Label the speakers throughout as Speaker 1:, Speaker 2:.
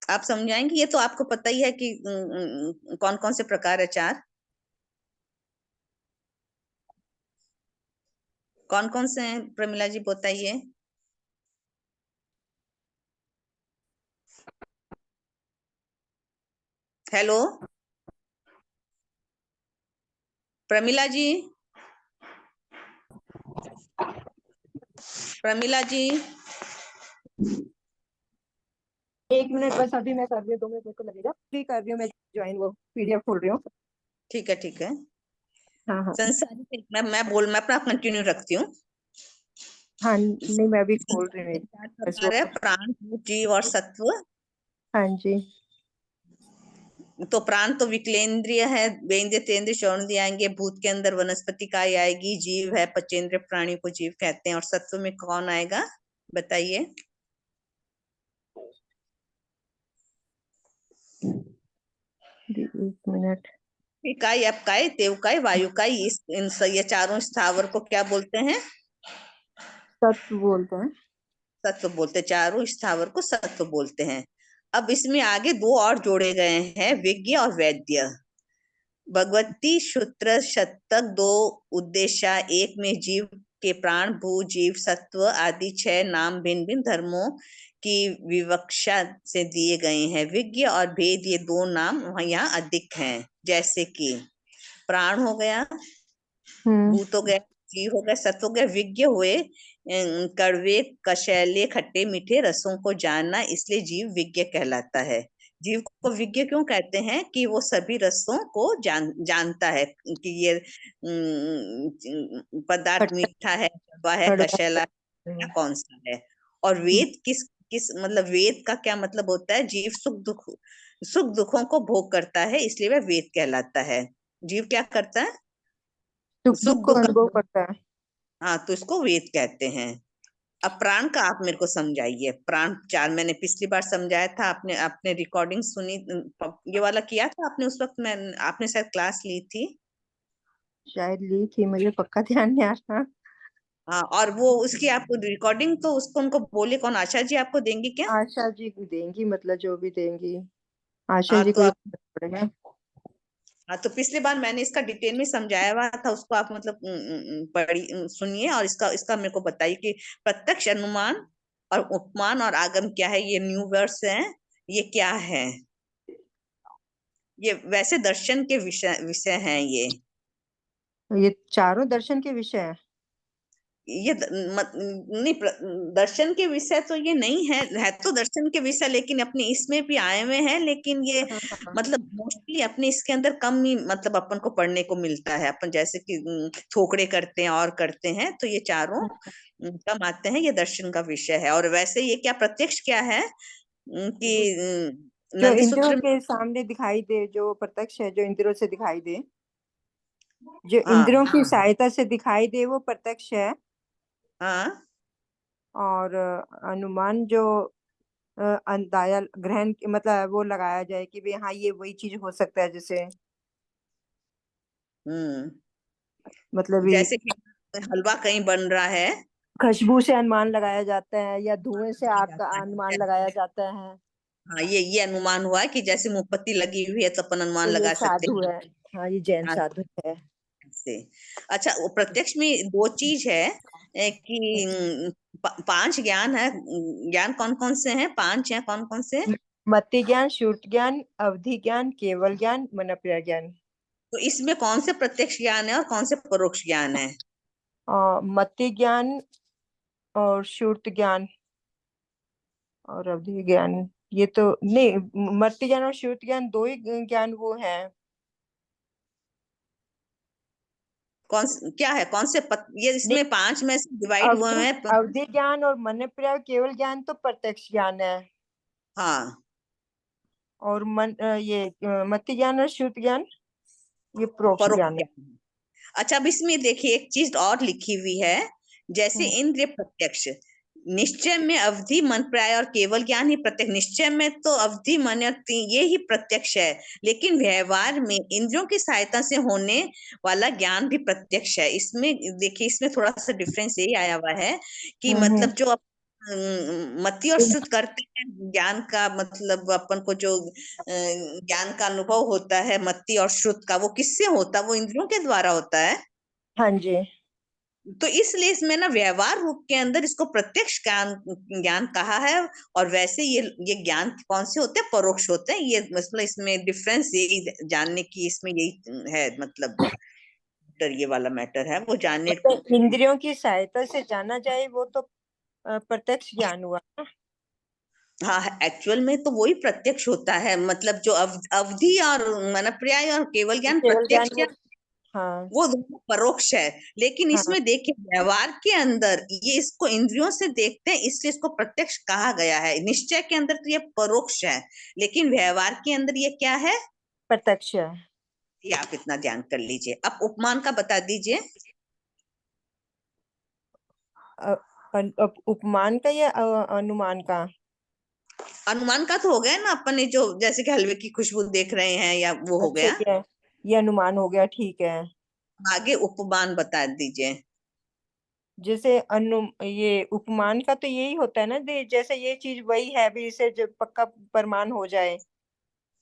Speaker 1: आप समझाएंगे? ये तो आपको पता ही है कि कौन कौन से प्रकार है चार, कौन कौन से हैं प्रमिला जी, बताइए। हेलो प्रमिला जी, प्रमिला जी।
Speaker 2: 1 मिनट बस, अभी मैं कर रही हूँ, 2 मिनट मेरे को लगेगा, फ्री कर रही हूँ मैं, ज्वाइन वो पीडीएफ खोल रही हूँ।
Speaker 1: ठीक है ठीक है।
Speaker 2: हाँ हाँ
Speaker 1: संसारी मैं अपना कंटिन्यू रखती हूँ।
Speaker 2: हाँ, नहीं मैं अभी खोल रही
Speaker 1: संसार के
Speaker 2: हूँ
Speaker 1: चार
Speaker 2: बस
Speaker 1: प्रकार
Speaker 2: वो।
Speaker 1: है, प्राण, भूत, जीव और सत्व।
Speaker 2: हाँ जी।
Speaker 1: तो प्राण तो विकलेंद्रिय है, वेंद्रिय, तेंद्रिय, श्रवणेंद्रिय आएंगे। भूत के अंदर वनस्पति काय आएगी। जीव है, पंचेंद्रिय प्राणी को जीव कहते हैं। और सत्व में कौन आएगा, बताइए।
Speaker 2: 1 मिनट।
Speaker 1: इकाई, अपकाय, तेवकाय, वायुकाय, ये चारों स्थावर को क्या बोलते हैं?
Speaker 2: सत्व बोलते हैं।
Speaker 1: सत्व बोलते हैं। चारों स्थावर को सत्व बोलते हैं। अब इसमें आगे दो और जोड़े गए हैं, विज्ञ और वैद्य। भगवती सूत्र शतक दो उद्देश्य, एक में जीव के प्राण, भू, जीव, सत्व आदि 6 नाम भिन्न भिन्न धर्मों की विवक्षा से दिए गए हैं। विज्ञ और भेद ये दो नाम यहाँ अधिक हैं। जैसे कि प्राण हो गया, भूत हो गया, जीव हो गया, सत्व हो गया। विज्ञ हुए कड़वे, कषैले, खट्टे मीठे रसों को जानना, इसलिए जीव विज्ञ कहलाता है। जीव को विज्ञ क्यों कहते हैं? कि वो सभी रसों को जानता है कि ये पदार्थ
Speaker 2: खट्टा
Speaker 1: मीठा है, कड़वा है,
Speaker 2: कड़वा।
Speaker 1: कषैला है, कौन सा है। और वेद किस किस मतलब वेद का क्या मतलब होता है? जीव सुख दुखों को भोग करता है, इसलिए वह वेद कहलाता है। जीव क्या करता है?
Speaker 2: सुख दुख
Speaker 1: सुख
Speaker 2: को
Speaker 1: दुख का,
Speaker 2: अनुभव करता है।
Speaker 1: हाँ, तो इसको वेद कहते हैं। अब प्राण का आप मेरे को समझाइए। प्राण चार मैंने पिछली बार समझाया था, आपने आपने रिकॉर्डिंग सुनी, ये वाला किया था आपने उस वक्त? मैं आपने शायद क्लास ली थी।
Speaker 2: शायद ली थी, मुझे पक्का ध्यान नहीं आ रहा।
Speaker 1: हाँ, और वो उसकी आप रिकॉर्डिंग तो उसको उनको बोले, कौन, आशा जी आपको देंगी क्या?
Speaker 2: आशा जी देंगी, मतलब जो भी देंगी, आशा
Speaker 1: हाँ
Speaker 2: जी
Speaker 1: तो
Speaker 2: को ही
Speaker 1: आप,
Speaker 2: पड़ेगा।
Speaker 1: हाँ तो पिछली बार मैंने इसका डिटेल में समझाया हुआ था, उसको आप मतलब पढ़ी, सुनिए और इसका इसका मेरे को बताइए कि प्रत्यक्ष, अनुमान और उपमान और आगम क्या है। ये न्यू वर्ड्स हैं, ये क्या है? ये वैसे दर्शन के विषय विषय हैं ये।
Speaker 2: ये चारों दर्शन के विषय है।
Speaker 1: ये नहीं, दर्शन के विषय तो ये नहीं है तो दर्शन के विषय, लेकिन अपने इसमें भी आए हुए हैं। लेकिन ये
Speaker 2: हाँ हाँ।
Speaker 1: मतलब मोस्टली अपने इसके अंदर कम ही मतलब अपन को पढ़ने को मिलता है। अपन जैसे कि थोकड़े करते हैं और करते हैं, तो ये चारों कम आते हैं। ये दर्शन का विषय है। और वैसे ये क्या प्रत्यक्ष क्या है कि
Speaker 2: जो
Speaker 1: नंदी
Speaker 2: इंद्रियों
Speaker 1: सूत्र में,
Speaker 2: के सामने दिखाई दे, जो प्रत्यक्ष है, जो इंद्रियों से दिखाई दे, जो इंद्रियों
Speaker 1: हाँ
Speaker 2: की सहायता से दिखाई दे वो प्रत्यक्ष है।
Speaker 1: हाँ
Speaker 2: और अनुमान जो अंदाजा ग्रहण मतलब वो लगाया जाए कि भाई हाँ ये वही चीज हो सकता है, जैसे
Speaker 1: हम्म,
Speaker 2: मतलब ये
Speaker 1: जैसे कि हलवा कहीं बन रहा है,
Speaker 2: खुशबू से अनुमान लगाया जाता है, या धुएं से आग का अनुमान लगाया जाता है।
Speaker 1: हाँ, ये अनुमान हुआ है कि जैसे मोमबत्ती लगी हुई है तो अपन अनुमान
Speaker 2: तो ये
Speaker 1: लगा सकते
Speaker 2: साधु
Speaker 1: हैं।
Speaker 2: है। हाँ, ये जैन
Speaker 1: हाँ,
Speaker 2: साधु है।
Speaker 1: से अच्छा, वो प्रत्यक्ष में दो चीज है, कि पांच ज्ञान है। ज्ञान कौन कौन से हैं? पांच हैं, कौन कौन से?
Speaker 2: मति ज्ञान, श्रुति ज्ञान, अवधि ज्ञान, केवल ज्ञान, मनप्रिय ज्ञान।
Speaker 1: तो इसमें कौन से प्रत्यक्ष ज्ञान है और कौन से परोक्ष ज्ञान है?
Speaker 2: मति ज्ञान और श्रुति ज्ञान और अवधि ज्ञान, ये तो नहीं, मति ज्ञान और श्रुति ज्ञान दो ही ज्ञान वो है।
Speaker 1: क्या है, कौन से ये
Speaker 2: नहीं,
Speaker 1: इसमें पांच में से डिवाइड हुए
Speaker 2: अवधि
Speaker 1: हैं
Speaker 2: अवधि ज्ञान और मनप्रिय केवल ज्ञान तो प्रत्यक्ष ज्ञान है।
Speaker 1: हाँ,
Speaker 2: और ये मति ज्ञान और श्रुति ज्ञान ये परोक्ष
Speaker 1: परोक्ष
Speaker 2: ज्ञान है।
Speaker 1: ज्ञान। अच्छा, अब इसमें देखिए एक चीज और लिखी हुई है, जैसे
Speaker 2: हम्म।
Speaker 1: इंद्रिय प्रत्यक्ष, निश्चय में अवधि, मन, प्राय और केवल ज्ञान ही प्रत्यक्ष। निश्चय में तो अवधि, मन और ये ही प्रत्यक्ष है, लेकिन व्यवहार में इंद्रियों की सहायता से होने वाला ज्ञान भी प्रत्यक्ष है। इसमें देखिए, इसमें थोड़ा सा डिफरेंस यही आया हुआ है कि
Speaker 2: हम्म।
Speaker 1: मतलब जो मति और श्रुत करते हैं ज्ञान का, मतलब अपन को जो ज्ञान का अनुभव होता है मति और श्रुत का, वो किससे होता है? वो इंद्रियों के द्वारा होता है।
Speaker 2: हाँ जी।
Speaker 1: तो इसलिए इसमें ना व्यवहार रूप के अंदर इसको प्रत्यक्ष ज्ञान ज्ञान कहा है। और वैसे ये ज्ञान कौन से होते हैं? परोक्ष होते हैं। ये मतलब इसमें डिफरेंस यही जानने की, इसमें यही है मतलब ये वाला मैटर है वो जानने।
Speaker 2: मतलब इंद्रियों की सहायता से जाना जाए वो तो प्रत्यक्ष ज्ञान हुआ ना।
Speaker 1: हाँ, एक्चुअल में तो वही प्रत्यक्ष होता है, मतलब जो अवधि और मन पर्याय और केवल ज्ञान
Speaker 2: केवल ज्ञान
Speaker 1: प्रत्यक्ष
Speaker 2: वो। हाँ।
Speaker 1: वो दोनों परोक्ष है। लेकिन
Speaker 2: हाँ,
Speaker 1: इसमें देखिए व्यवहार के अंदर ये इसको इंद्रियों से देखते हैं, इसलिए इसको प्रत्यक्ष कहा गया है। निश्चय के अंदर तो ये परोक्ष है, लेकिन व्यवहार के अंदर ये क्या है?
Speaker 2: प्रत्यक्ष है।
Speaker 1: ये आप इतना ध्यान कर लीजिए। अब उपमान का बता दीजिए।
Speaker 2: उपमान का या अनुमान का?
Speaker 1: अनुमान का तो हो गया ना, अपन ने जो जैसे कि हलवे की खुशबू देख रहे हैं, या वो हो
Speaker 2: अच्छा,
Speaker 1: गया।
Speaker 2: ये अनुमान हो गया, ठीक है।
Speaker 1: आगे उपमान बता दीजिए।
Speaker 2: जैसे ये उपमान का तो यही होता है ना, जैसे ये चीज वही है भी, इसे जब पक्का प्रमाण हो जाए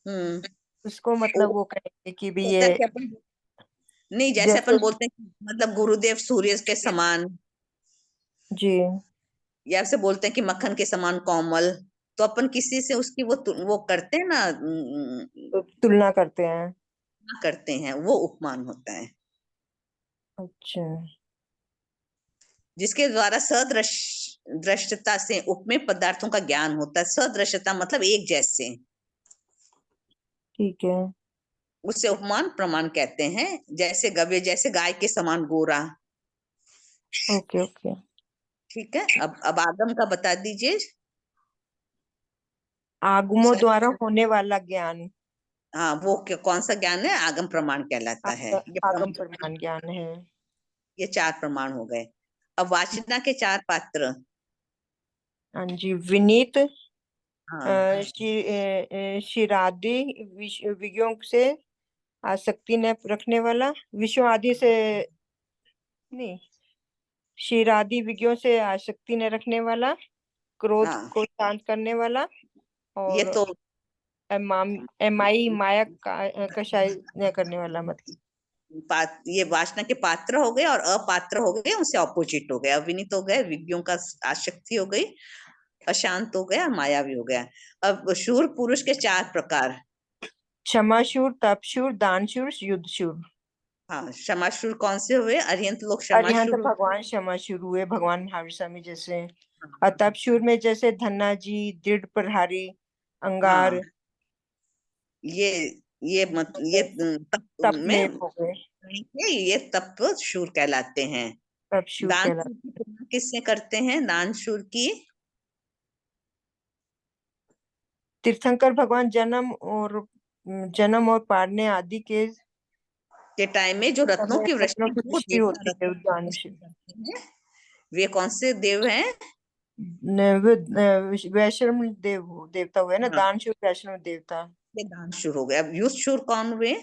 Speaker 1: हम्म।
Speaker 2: उसको
Speaker 1: वो
Speaker 2: मतलब वो कहेंगे कि भी
Speaker 1: होता
Speaker 2: ये।
Speaker 1: है कि अपन, नहीं जैसे
Speaker 2: जैसे।
Speaker 1: अपन बोलते हैं कि मतलब गुरुदेव सूर्य के समान,
Speaker 2: जी।
Speaker 1: या से बोलते हैं कि मक्खन के समान कोमल। तो अपन किसी से उसकी वो करते हैं ना,
Speaker 2: तो तुलना करते हैं।
Speaker 1: करते हैं, वो उपमान होता है।
Speaker 2: अच्छा।
Speaker 1: जिसके द्वारा दृष्टता से उपमेय पदार्थों का ज्ञान होता है। सदृशता मतलब एक जैसे,
Speaker 2: ठीक है।
Speaker 1: उससे उपमान प्रमाण कहते हैं। जैसे गव्य, जैसे गाय के समान गोरा।
Speaker 2: Okay okay.
Speaker 1: ठीक है। अब आगम का बता दीजिए।
Speaker 2: आगमों द्वारा होने वाला ज्ञान।
Speaker 1: हाँ, वो कौन सा ज्ञान है? आगम प्रमाण कहलाता है। ये
Speaker 2: आगम प्रमाण ज्ञान है।
Speaker 1: ये चार प्रमाण हो गए। अब वाचना के चार पात्र।
Speaker 2: हाँ जी। विनीत,
Speaker 1: हाँ
Speaker 2: शिरादि, विषयों से आसक्ति न रखने वाला, विषयों आदि से नहीं, शिरादि विषयों से आसक्ति न रखने वाला, क्रोध
Speaker 1: हाँ,
Speaker 2: को शांत करने वाला,
Speaker 1: ये
Speaker 2: और
Speaker 1: तो
Speaker 2: एमाई माया का कषाय न करने वाला, मतलब।
Speaker 1: ये वासना के पात्र हो गए, और अपात्र हो गए, उनसे ऑपोजिट हो गए। अविनीत हो गए, विज्ञों का आसक्ति हो गई, अशांत हो गया, मायावी हो गया। अब शूर पुरुष के चार प्रकार।
Speaker 2: क्षमाशूर, तपशूर, दानशूर, युद्धशूर।
Speaker 1: हाँ, क्षमाशूर कौन से हुए? अरिहंत लोग
Speaker 2: अरिहंत
Speaker 1: क्षमाशूर।
Speaker 2: भगवान क्षमाशूर हुए, भगवान महावीर स्वामी जैसे। अतपशूर में जैसे धन्नाजी, दृढ़ प्रहारी,
Speaker 1: हाँ,
Speaker 2: अंगार।
Speaker 1: ये ये तप
Speaker 2: तप में
Speaker 1: में
Speaker 2: हो गए।
Speaker 1: ये तप शूर कहलाते हैं।
Speaker 2: तपशूर
Speaker 1: दान
Speaker 2: कहलाते।
Speaker 1: शूर की तुलना किससे करते हैं? दान शूर की
Speaker 2: तीर्थंकर भगवान जन्म और पारने आदि के
Speaker 1: के टाइम में जो रत्नों
Speaker 2: समय
Speaker 1: की
Speaker 2: रत्नों
Speaker 1: वृष्टि
Speaker 2: की
Speaker 1: वो
Speaker 2: वृष्टि
Speaker 1: देवता
Speaker 2: होती है,
Speaker 1: रत्नों की
Speaker 2: उद्यान
Speaker 1: वृष्टि करते हैं। वे कौन से देव हैं?
Speaker 2: वैष्णव देवता हुए ना,
Speaker 1: हाँ,
Speaker 2: दानशूर वैष्णव देवता।
Speaker 1: ये दान शूर हो गए। अब युद्ध शूर कौन हुए?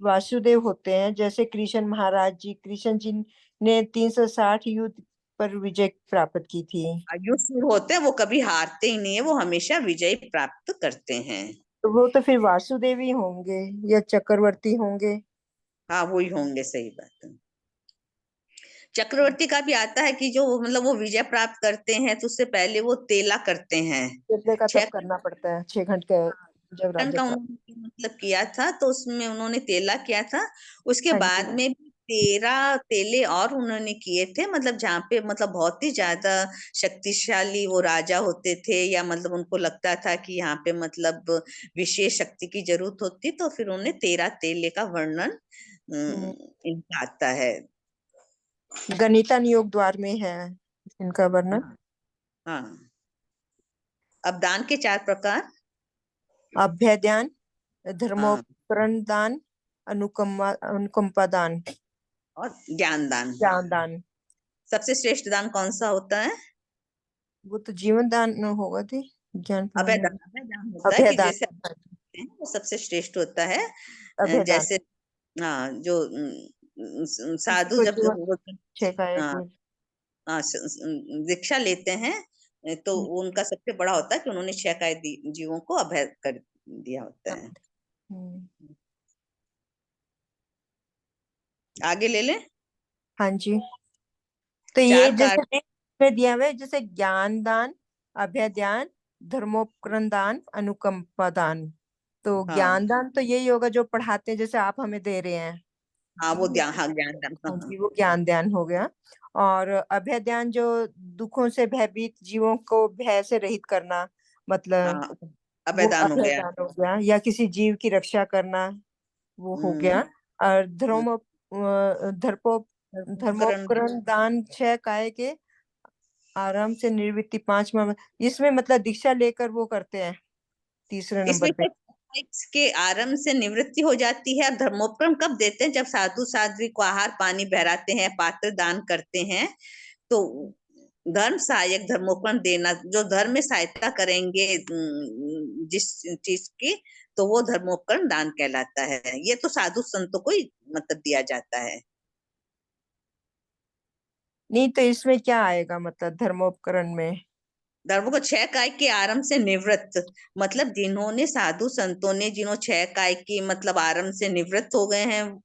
Speaker 2: वासुदेव होते हैं, जैसे कृष्ण महाराज जी, कृष्ण जी ने 360 युद्ध पर विजय प्राप्त की थी।
Speaker 1: युद्ध शूर होते हैं, वो कभी हारते ही नहीं है, वो हमेशा विजय प्राप्त करते हैं।
Speaker 2: तो वो तो फिर वासुदेव ही होंगे या चक्रवर्ती होंगे।
Speaker 1: हाँ, वो ही होंगे, सही बात है। चक्रवर्ती का भी आता है कि जो मतलब वो विजय प्राप्त करते हैं तो उससे पहले वो तेला करते हैं।
Speaker 2: कितने का तब
Speaker 1: 6
Speaker 2: करना पड़ता है, 6 घंटे जब राज्य
Speaker 1: का
Speaker 2: का।
Speaker 1: उन्होंने मतलब किया था, तो उसमें उन्होंने तेला किया था। उसके
Speaker 2: हाँ जी।
Speaker 1: बाद में भी 13 तेले और उन्होंने किए थे, मतलब जहाँ पे मतलब बहुत ही ज्यादा शक्तिशाली वो राजा होते थे, या मतलब उनको लगता था कि यहाँ पे मतलब विशेष शक्ति की जरूरत होती, तो फिर उन्हें 13 तेले का वर्णन
Speaker 2: हम्म,
Speaker 1: इनका आता है।
Speaker 2: गणिता नियोग द्वार में है इनका वर्णन।
Speaker 1: हाँ, हाँ। अब दान के चार प्रकार।
Speaker 2: अभ्य दान,
Speaker 1: हाँ,
Speaker 2: धर्मोपकरण दान, अनुकंपा दान,
Speaker 1: और ज्ञान दान।
Speaker 2: ज्ञान दान।
Speaker 1: सबसे श्रेष्ठ दान कौन सा होता है?
Speaker 2: वो तो जीवन दान होगा थी, ज्ञान
Speaker 1: अभय
Speaker 2: प्रमाण।
Speaker 1: दान। अभय दान होता है
Speaker 2: अभय
Speaker 1: कि
Speaker 2: दान।
Speaker 1: जैसे हैं, वो सबसे श्रेष्ठ होता है।
Speaker 2: अभय दान।
Speaker 1: जैसे हाँ, जो
Speaker 2: किसी
Speaker 1: साधु
Speaker 2: को
Speaker 1: जब
Speaker 2: जीवन छेका है
Speaker 1: हाँ,
Speaker 2: कोई।
Speaker 1: हाँ, दीक्षा लेते हैं, तो उनका सबसे बड़ा होता है कि उन्होंने 6 काय जीवों को अभय कर दिया होता है।
Speaker 2: हम्म,
Speaker 1: आगे ले लें।
Speaker 2: हाँ जी। तो ये
Speaker 1: 4
Speaker 2: जैसे
Speaker 1: कारण।
Speaker 2: में दिया हुआ है, जैसे ज्ञान दान, अभय दान, धर्मोपकरण दान, अनुकंपा दान। तो
Speaker 1: हाँ
Speaker 2: ज्ञान दान तो यही होगा जो पढ़ाते हैं, जैसे आप हमें दे रहे हैं।
Speaker 1: हाँ,
Speaker 2: ठीक
Speaker 1: वो
Speaker 2: है।
Speaker 1: ध्यान, हाँ ज्ञान दान, हाँ
Speaker 2: हाँ
Speaker 1: हाँ।
Speaker 2: जी, वो ज्ञान ध्यान हो गया। और अभय ध्यान जो दुखों से भयभीत जीवों को भय से रहित करना, मतलब
Speaker 1: हाँ,
Speaker 2: वो
Speaker 1: अभयदान हो
Speaker 2: अभय
Speaker 1: गया।
Speaker 2: दान हो गया। या किसी जीव की रक्षा करना, वो हो
Speaker 1: हम्म।
Speaker 2: गया। और
Speaker 1: हम्म, उपकरण।
Speaker 2: धर्मोपकरण दान 6 काय के आराम से निवृत्ति 5वां। इसमें मतलब दीक्षा लेकर वो करते हैं तीसरे
Speaker 1: इसमें
Speaker 2: नंबर पे।
Speaker 1: क्या, के आरंभ से निवृत्ति हो जाती है। धर्मोपकरण कब देते हैं? जब साधु साध्वी को आहार पानी बहराते हैं, पात्र दान करते हैं, तो धर्म सहायक धर्मोपकरण देना, जो धर्म में सहायता करेंगे जिस चीज की, तो वो धर्मोपकरण दान कहलाता है। ये तो साधु संतों को ही मतलब दिया जाता है।
Speaker 2: नहीं तो इसमें क्या आएगा, मतलब धर्मोपकरण में?
Speaker 1: धर्म को 6 काय के आरंभ से निवृत्त, मतलब जिन्होंने साधु संतों ने, जिन्हों 6 काय की मतलब आरंभ से निवृत्त हो गए हैं,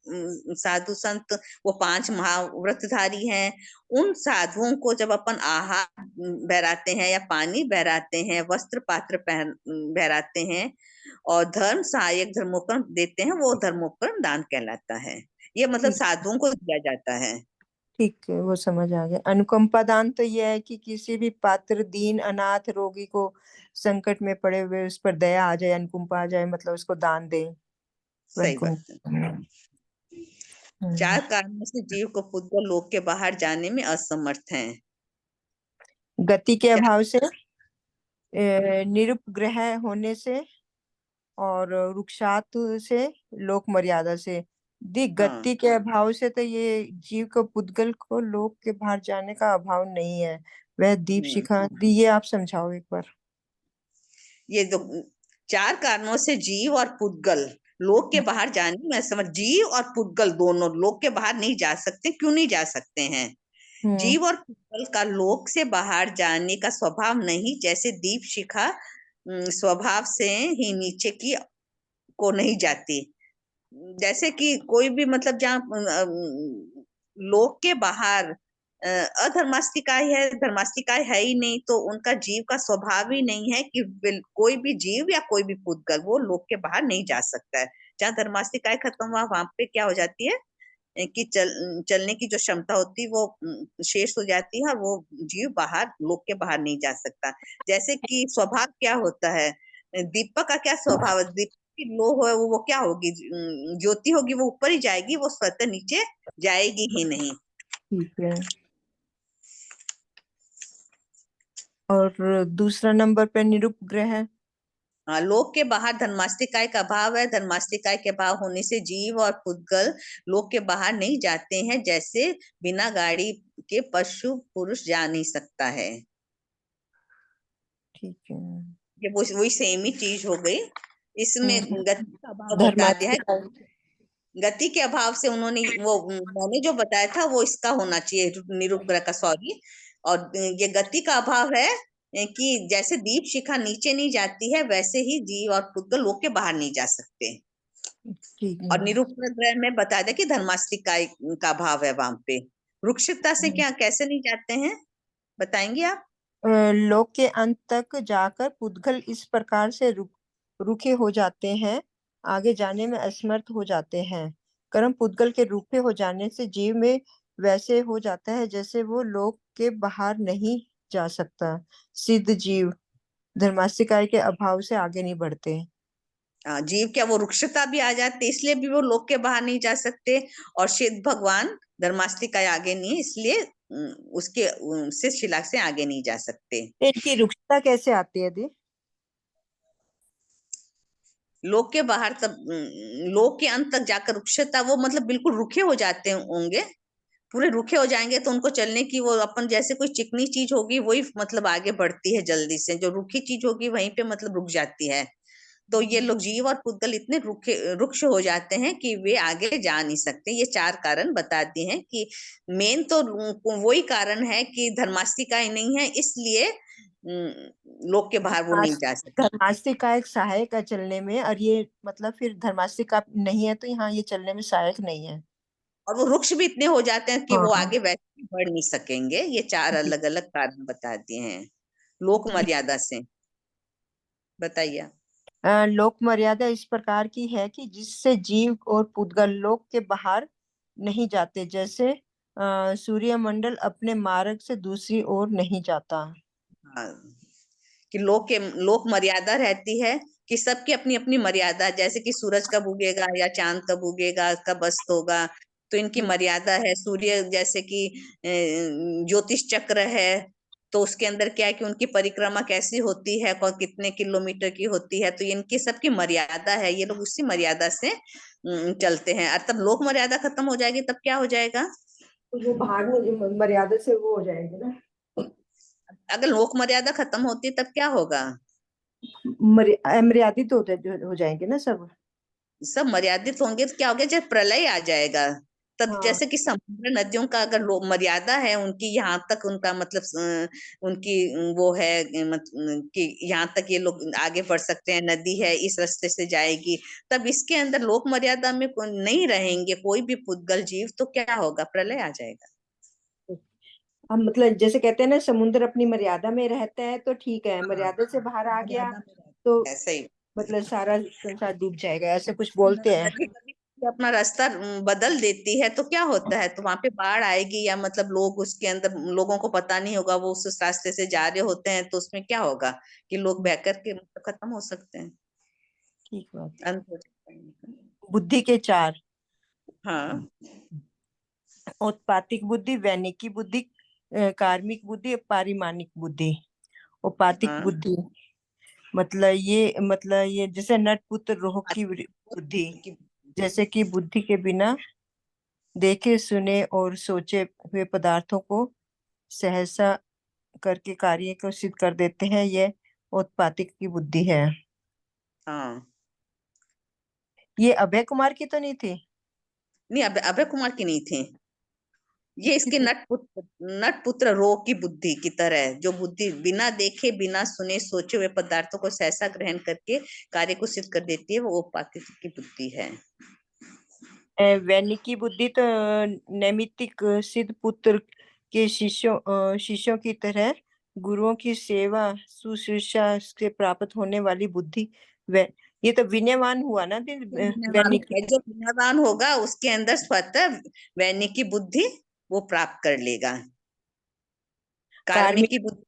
Speaker 1: साधु संत, वो 5 महाव्रतधारी हैं। उन साधुओं को जब अपन आहार बहराते हैं या पानी बहराते हैं, वस्त्र पात्र पहन बहराते हैं और धर्म सहायक धर्मोपकरण देते हैं, वो धर्मोपकरण दान कहलाता है। ये मतलब
Speaker 2: ठीक,
Speaker 1: साधुओं को दिया जाता है।
Speaker 2: ठीक है, वो समझ आ गया। अनुकंपा दान तो यह है कि किसी भी पात्र दीन अनाथ रोगी को संकट में पड़े हुए उस पर दया आ जाए, अनुकंपा आ जाए, मतलब उसको दान दें।
Speaker 1: सही बात है।
Speaker 2: अनुकंपा। हम्म।
Speaker 1: 4 कारणों से जीव को पुद्गल लोक के बाहर जाने में असमर्थ हैं।
Speaker 2: गति के
Speaker 1: क्या?
Speaker 2: अभाव से, निरुपग्रह होने से, और रुक्षात से, लोक मर्यादा से। दी
Speaker 1: हाँ,
Speaker 2: गति के अभाव से तो ये जीव को पुद्गल को लोक के बाहर जाने का अभाव नहीं है। वह दीप
Speaker 1: हम्म,
Speaker 2: शिखा दी, ये आप समझाओ एक बार।
Speaker 1: ये जो 4 कारणों से जीव और पुद्गल लोक के बाहर जाने में असमर्थ, जीव और पुद्गल दोनों लोक के बाहर नहीं जा सकते। क्यों नहीं जा सकते हैं?
Speaker 2: हम्म।
Speaker 1: जीव और पुद्गल का लोक से बाहर जाने का स्वभाव नहीं। जैसे दीप शिखा स्वभाव से ही नीचे की को नहीं जाती। जैसे कि कोई भी मतलब जहाँ लोक के बाहर अधर्मास्तिकाय है, धर्मास्तिकाय है ही नहीं, तो उनका जीव का स्वभाव ही नहीं है कि कोई भी जीव या कोई भी पूतगल वो लोक के बाहर नहीं जा सकता है। जहाँ धर्मास्तिकाय खत्म हुआ, वहां पे क्या हो जाती है कि चलने की जो क्षमता होती है वो शेष हो जाती है, और वो जीव बाहर लोक के बाहर नहीं जा सकता। जैसे कि स्वभाव क्या होता है, दीपक का क्या स्वभाव है? दीपक की लो है वो क्या होगी, ज्योति होगी, वो ऊपर ही जाएगी, वो स्वतः नीचे जाएगी ही नहीं।
Speaker 2: ठीक है। और दूसरा नंबर पे निरुपग्रह।
Speaker 1: हाँ, लोक के बाहर धर्मास्तिकाय का अभाव है। धर्मास्तिकाय के अभाव होने से जीव और पुद्गल लोक के बाहर नहीं जाते हैं। जैसे बिना गाड़ी के पशु पुरुष जा नहीं सकता है।
Speaker 2: ठीक है।
Speaker 1: ये वो वही सेम ही चीज हो गई। इसमें गति का अभाव बता दिया है।
Speaker 2: धर्मास्तिक।
Speaker 1: गति के अभाव से उन्होंने वो मैंने जो बताया था वो इसका होना चाहिए, निरुपग्रह का, सॉरी। और ये गति का अभाव है कि जैसे दीप शिखा नीचे नहीं जाती है, वैसे ही जीव और पुद्गल लोक के बाहर नहीं जा सकते।
Speaker 2: ठीक
Speaker 1: और
Speaker 2: है।
Speaker 1: निरुपग्रह में बता दिया कि धर्मास्तिकाय का भाव है वहां पे। वृक्षता से क्या कैसे नहीं जाते हैं, बताएंगे आप?
Speaker 2: लोक के अंत तक जाकर पुद्गल इस प्रकार से रुखे हो जाते हैं, आगे जाने में असमर्थ हो जाते हैं। कर्म पुद्गल के रूखे हो जाने से जीव में वैसे हो जाता है जैसे वो लोक के बाहर नहीं जा सकता। सिद्ध जीव धर्मास्तिकाय के अभाव से आगे नहीं बढ़ते।
Speaker 1: जीव क्या, वो वृक्षता भी आ जाती, इसलिए भी वो लोक के बाहर नहीं जा सकते। और सिद्ध भगवान धर्मास्तिकाय आगे नहीं है, इसलिए उसके से शिला से आगे नहीं जा सकते।
Speaker 2: तो इनकी रुक्षता कैसे आती है दी?
Speaker 1: लोक के बाहर तब लोक के अंत तक जाकर वृक्षता, वो मतलब बिल्कुल रुखे हो जाते होंगे। पूरे रुखे हो जाएंगे तो उनको चलने की, वो अपन जैसे कोई चिकनी चीज होगी वही मतलब आगे बढ़ती है जल्दी से, जो रूखी चीज होगी वहीं पे मतलब रुक जाती है। तो ये लोग जीव और पुद्गल इतने रुखे रुक्ष हो जाते हैं कि वे आगे जा नहीं सकते। ये 4 कारण बताते हैं कि मेन तो वही कारण है कि धर्मास्तिकाय नहीं है, इसलिए लोक के बाहर वो नहीं जा सकते।
Speaker 2: धर्मास्तिका एक सहायक है चलने में, और ये मतलब फिर धर्मास्तिका नहीं है तो यहाँ ये चलने में सहायक नहीं है।
Speaker 1: और वो वृक्ष भी इतने हो जाते हैं कि वो
Speaker 2: हाँ
Speaker 1: आगे वैसे भी बढ़ नहीं सकेंगे। ये चार
Speaker 2: जी।
Speaker 1: अलग अलग कारण बता दिए हैं लोक मर्यादा से। बताइए आप।
Speaker 2: लोक मर्यादा इस प्रकार की है कि जिससे जीव और पुद्गल लोक के बाहर नहीं जाते, जैसे सूर्यमंडल अपने मार्ग से दूसरी ओर नहीं जाता।
Speaker 1: हाँ, कि लोक मर्यादा रहती है कि सबकी अपनी अपनी मर्यादा, जैसे कि सूरज कब उगेगा या चांद कब उगेगा, कब अस्त होगा, तो इनकी मर्यादा है। सूर्य जैसे कि ज्योतिष चक्र है, तो उसके अंदर क्या है कि उनकी परिक्रमा कैसी होती है, कौन कितने किलोमीटर की होती है, तो इनकी सबकी मर्यादा है। ये लोग उसी मर्यादा से चलते हैं। और तब लोक मर्यादा खत्म हो जाएगी तब क्या हो जाएगा?
Speaker 2: तो वो बाहर में मर्यादा से वो हो जाएंगे ना।
Speaker 1: अगर लोक मर्यादा खत्म होती है तब क्या होगा?
Speaker 2: अमर्यादित हो जाएंगे ना सब।
Speaker 1: सब मर्यादित होंगे तो क्या होगा? जब प्रलय आ जाएगा तब,
Speaker 2: हाँ
Speaker 1: जैसे कि समुद्र नदियों का अगर मर्यादा है उनकी, यहाँ तक उनका मतलब उनकी वो है कि यहाँ तक ये लोग आगे बढ़ सकते हैं, नदी है इस रास्ते से जाएगी, तब इसके अंदर लोक मर्यादा में नहीं रहेंगे कोई भी पुद्गल जीव, तो क्या होगा? प्रलय आ जाएगा।
Speaker 2: हम मतलब जैसे कहते हैं ना, समुद्र अपनी मर्यादा में रहता है तो ठीक है,
Speaker 1: हाँ,
Speaker 2: मर्यादा से बाहर आ गया
Speaker 1: मर्यादा में
Speaker 2: तो
Speaker 1: रहता है, सही।
Speaker 2: मतलब सारा संसार डूब जाएगा, ऐसे कुछ बोलते हैं।
Speaker 1: नदी कभी अपना रास्ता बदल देती है तो क्या होता है? तो वहां पे बाढ़ आएगी, या मतलब लोग उसके अंदर, लोगों को पता नहीं होगा वो उस रास्ते से जा रहे होते हैं, तो उसमें क्या होगा कि लोग बह करके मतलब खत्म हो सकते हैं,
Speaker 2: ठीक बात।
Speaker 1: अंत हो सकता है इनका।
Speaker 2: बुद्धि के चार:
Speaker 1: हाँ
Speaker 2: औत्पातिक बुद्धि, वैनिकी बुद्धि, कार्मिक बुद्धि, पारिमाणिक बुद्धि। औत्पातिक
Speaker 1: हाँ।
Speaker 2: बुद्धि मतलब ये जैसे नटपुत्र रोह की बुद्धि,
Speaker 1: की-
Speaker 2: जैसे कि बुद्धि के बिना देखे सुने और सोचे हुए पदार्थों को सहसा करके कार्य को सिद्ध कर देते हैं, ये उत्पातिक की बुद्धि है।
Speaker 1: हाँ,
Speaker 2: ये अभय कुमार की तो नहीं थी?
Speaker 1: नहीं, अभय कुमार की नहीं थी। ये
Speaker 2: किसकी
Speaker 1: इसके
Speaker 2: थी?
Speaker 1: नटपुत्र रो की बुद्धि की तरह है, जो बुद्धि बिना देखे बिना सुने सोचे हुए पदार्थों को सहसा ग्रहण करके कार्य को सिद्ध कर देती है, वो उपाति की बुद्धि है।
Speaker 2: वैनिकी बुद्धि तो नैमित्तिक सिद्ध पुत्र के शिष्यों की तरह गुरुओं की सेवा शुश्रूषा से प्राप्त होने वाली बुद्धि। वे ये तो विनयवान हुआ ना वैनिकी।
Speaker 1: जो विनयवान होगा उसके अंदर स्वतः वैनिक की बुद्धि वो प्राप्त कर लेगा। कार्मिक
Speaker 2: कार्मिक
Speaker 1: की बुद्धि।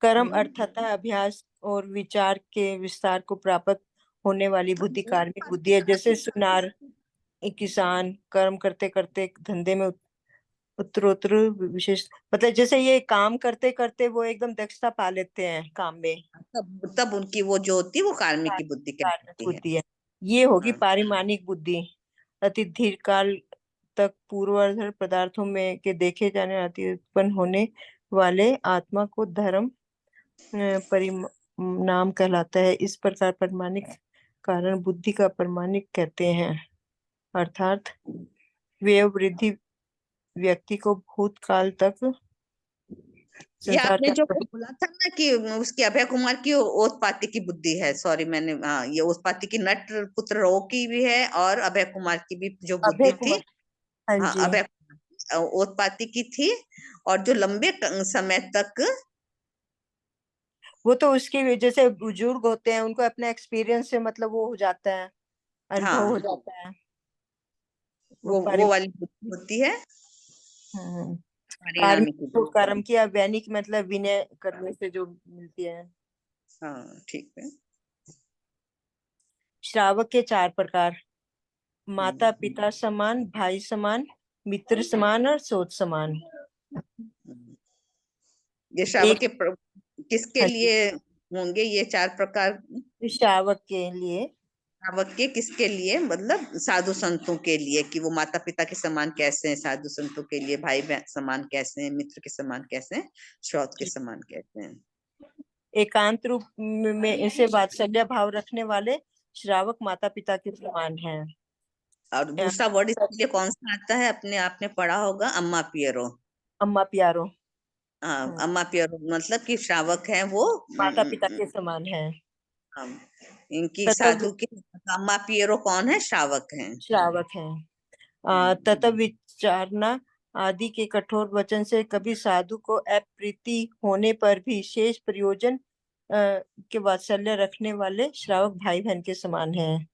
Speaker 2: कर्म अर्थात अभ्यास और विचार के विस्तार को प्राप्त होने वाली बुद्धि कार्मिक बुद्धि है। जैसे सुनार एक किसान कर्म करते करते धंधे में उत्तरोत्तर विशेष, मतलब जैसे ये काम करते करते वो एकदम दक्षता पा लेते हैं काम में।
Speaker 1: तब उनकी वो जो होती है वो कार्मिक की बुद्धि
Speaker 2: कार्मिक
Speaker 1: कहलाती है।
Speaker 2: बुद्धि है। ये होगी
Speaker 1: हाँ,
Speaker 2: पारिमाणिक बुद्धि। अति दीर्घ काल तक पूर्वार्ध पदार्थों में के देखे जाने अति उत्पन्न होने वाले आत्मा को धर्म परिणाम कहलाता है। इस प्रकार परिमाणिक कारण बुद्धि का परिमाणिक कहते हैं, अर्थात व्यय वृद्धि व्यक्ति को भूतकाल तक
Speaker 1: ये
Speaker 2: संसार
Speaker 1: आपने
Speaker 2: का।
Speaker 1: जो बोला था ना कि उसकी अभय कुमार की ओतपाती की बुद्धि है, सॉरी मैंने, हाँ, ये ओतपाती की नट पुत्र रो की भी है और अभय कुमार की भी जो
Speaker 2: अभय
Speaker 1: बुद्धि थी।
Speaker 2: कुमार, हाँ
Speaker 1: हाँ,
Speaker 2: जी।
Speaker 1: अभय ओतपाती की थी। और जो लंबे समय तक,
Speaker 2: वो तो उसकी जैसे बुजुर्ग होते हैं उनको अपने एक्सपीरियंस से मतलब वो हो जाता है, अनुभव हो
Speaker 1: हाँ,
Speaker 2: जाता है। वो
Speaker 1: वो वाली बुद्धि होती है
Speaker 2: हम्म, कार्मिक
Speaker 1: परिणामी की
Speaker 2: को
Speaker 1: बुद्धि।
Speaker 2: कर्म किया, वैनिक मतलब विनय करने से जो मिलती है।
Speaker 1: हाँ, ठीक है।
Speaker 2: श्रावक के चार प्रकार: माता
Speaker 1: हम्म,
Speaker 2: पिता समान, भाई समान, मित्र समान और सोच समान।
Speaker 1: हम्म। ये श्रावक
Speaker 2: एक,
Speaker 1: के किसके
Speaker 2: हाँ जी,
Speaker 1: लिए होंगे ये चार प्रकार?
Speaker 2: श्रावक के लिए।
Speaker 1: श्रावक के किसके लिए? मतलब साधु संतों के लिए, कि वो माता पिता के समान कैसे हैं, साधु संतों के लिए भाई बहन समान कैसे हैं, मित्र के समान कैसे हैं, श्रौत के समान कैसे हैं।
Speaker 2: एकांत रूप में ऐसे वात्सल्य भाव रखने वाले श्रावक माता पिता के समान हैं।
Speaker 1: और दूसरा वर्ड इसके लिए कौन सा आता है? अपने आपने पढ़ा होगा, अम्मा पियरो।
Speaker 2: अम्मा प्यारो। हाँ,
Speaker 1: अम्मा पियरो मतलब कि श्रावक है वो
Speaker 2: माता पिता के समान है।
Speaker 1: हम, इनकी
Speaker 2: तथा
Speaker 1: साधु के अम्मा पियरो कौन है? श्रावक हैं।
Speaker 2: श्रावक है। तथा विचारना आदि के कठोर वचन से कभी साधु को अप्रीति होने पर भी शेष प्रयोजन के वात्सल्य रखने वाले श्रावक भाई बहन के समान है।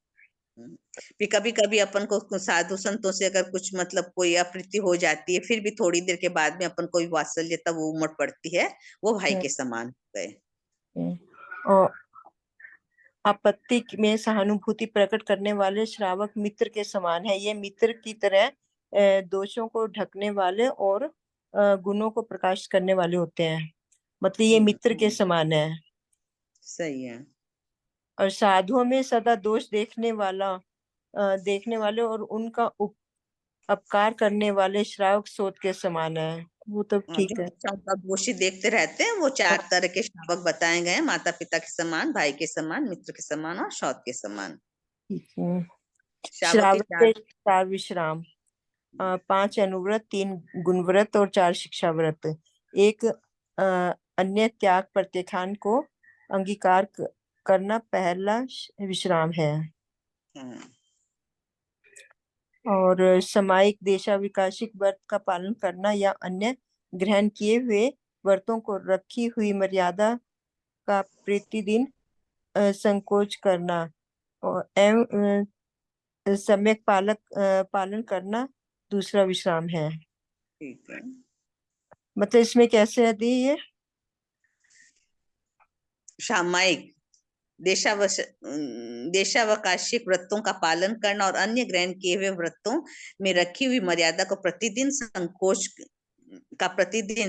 Speaker 1: फिर कभी कभी अपन को साधु संतों से अगर कुछ मतलब कोई अप्रीति हो जाती है, फिर भी थोड़ी देर के बाद में अपन कोई वात्सल्य तब वो उमड़ पड़ती है, वो भाई
Speaker 2: हम्म,
Speaker 1: के समान हो गए।
Speaker 2: और आपत्ति में सहानुभूति प्रकट करने वाले श्रावक मित्र के समान है। ये मित्र की तरह दोषों को ढकने वाले और गुणों को प्रकाशित करने वाले होते हैं। मतलब ये मित्र के समान है।
Speaker 1: सही है।
Speaker 2: और साधुओं में सदा दोष देखने वाले और उनका अपकार करने वाले श्रावक सोत के समान है। वो तो
Speaker 1: हाँ, जो
Speaker 2: ठीक है।
Speaker 1: हमेशा उनका दोषी देखते रहते हैं, वो 4 तरह के श्रावक बताए गए हैं, माता पिता के समान, भाई के समान, मित्र के समान और सौत के समान।
Speaker 2: ठीक है।
Speaker 1: श्रावक के
Speaker 2: श्रावक के
Speaker 1: 4।
Speaker 2: 4 विश्राम। 5 अनुव्रत, 3 गुणव्रत और 4 शिक्षा व्रत। एक अन्य त्याग प्रत्याख्यान को अंगीकार करना पहला विश्राम है। और सामायिक देशाविकासिक व्रत का पालन करना या अन्य ग्रहण किए हुए व्रतों को रखी हुई मर्यादा का प्रतिदिन संकोच करना और एवं सम्यक पालन करना दूसरा विश्राम है।
Speaker 1: ठीक है।
Speaker 2: मतलब इसमें कैसे है दी ये?
Speaker 1: सामायिक देशावकाशिक व्रतों का पालन करना और अन्य ग्रहण किए हुए व्रतों में रखी हुई मर्यादा को प्रतिदिन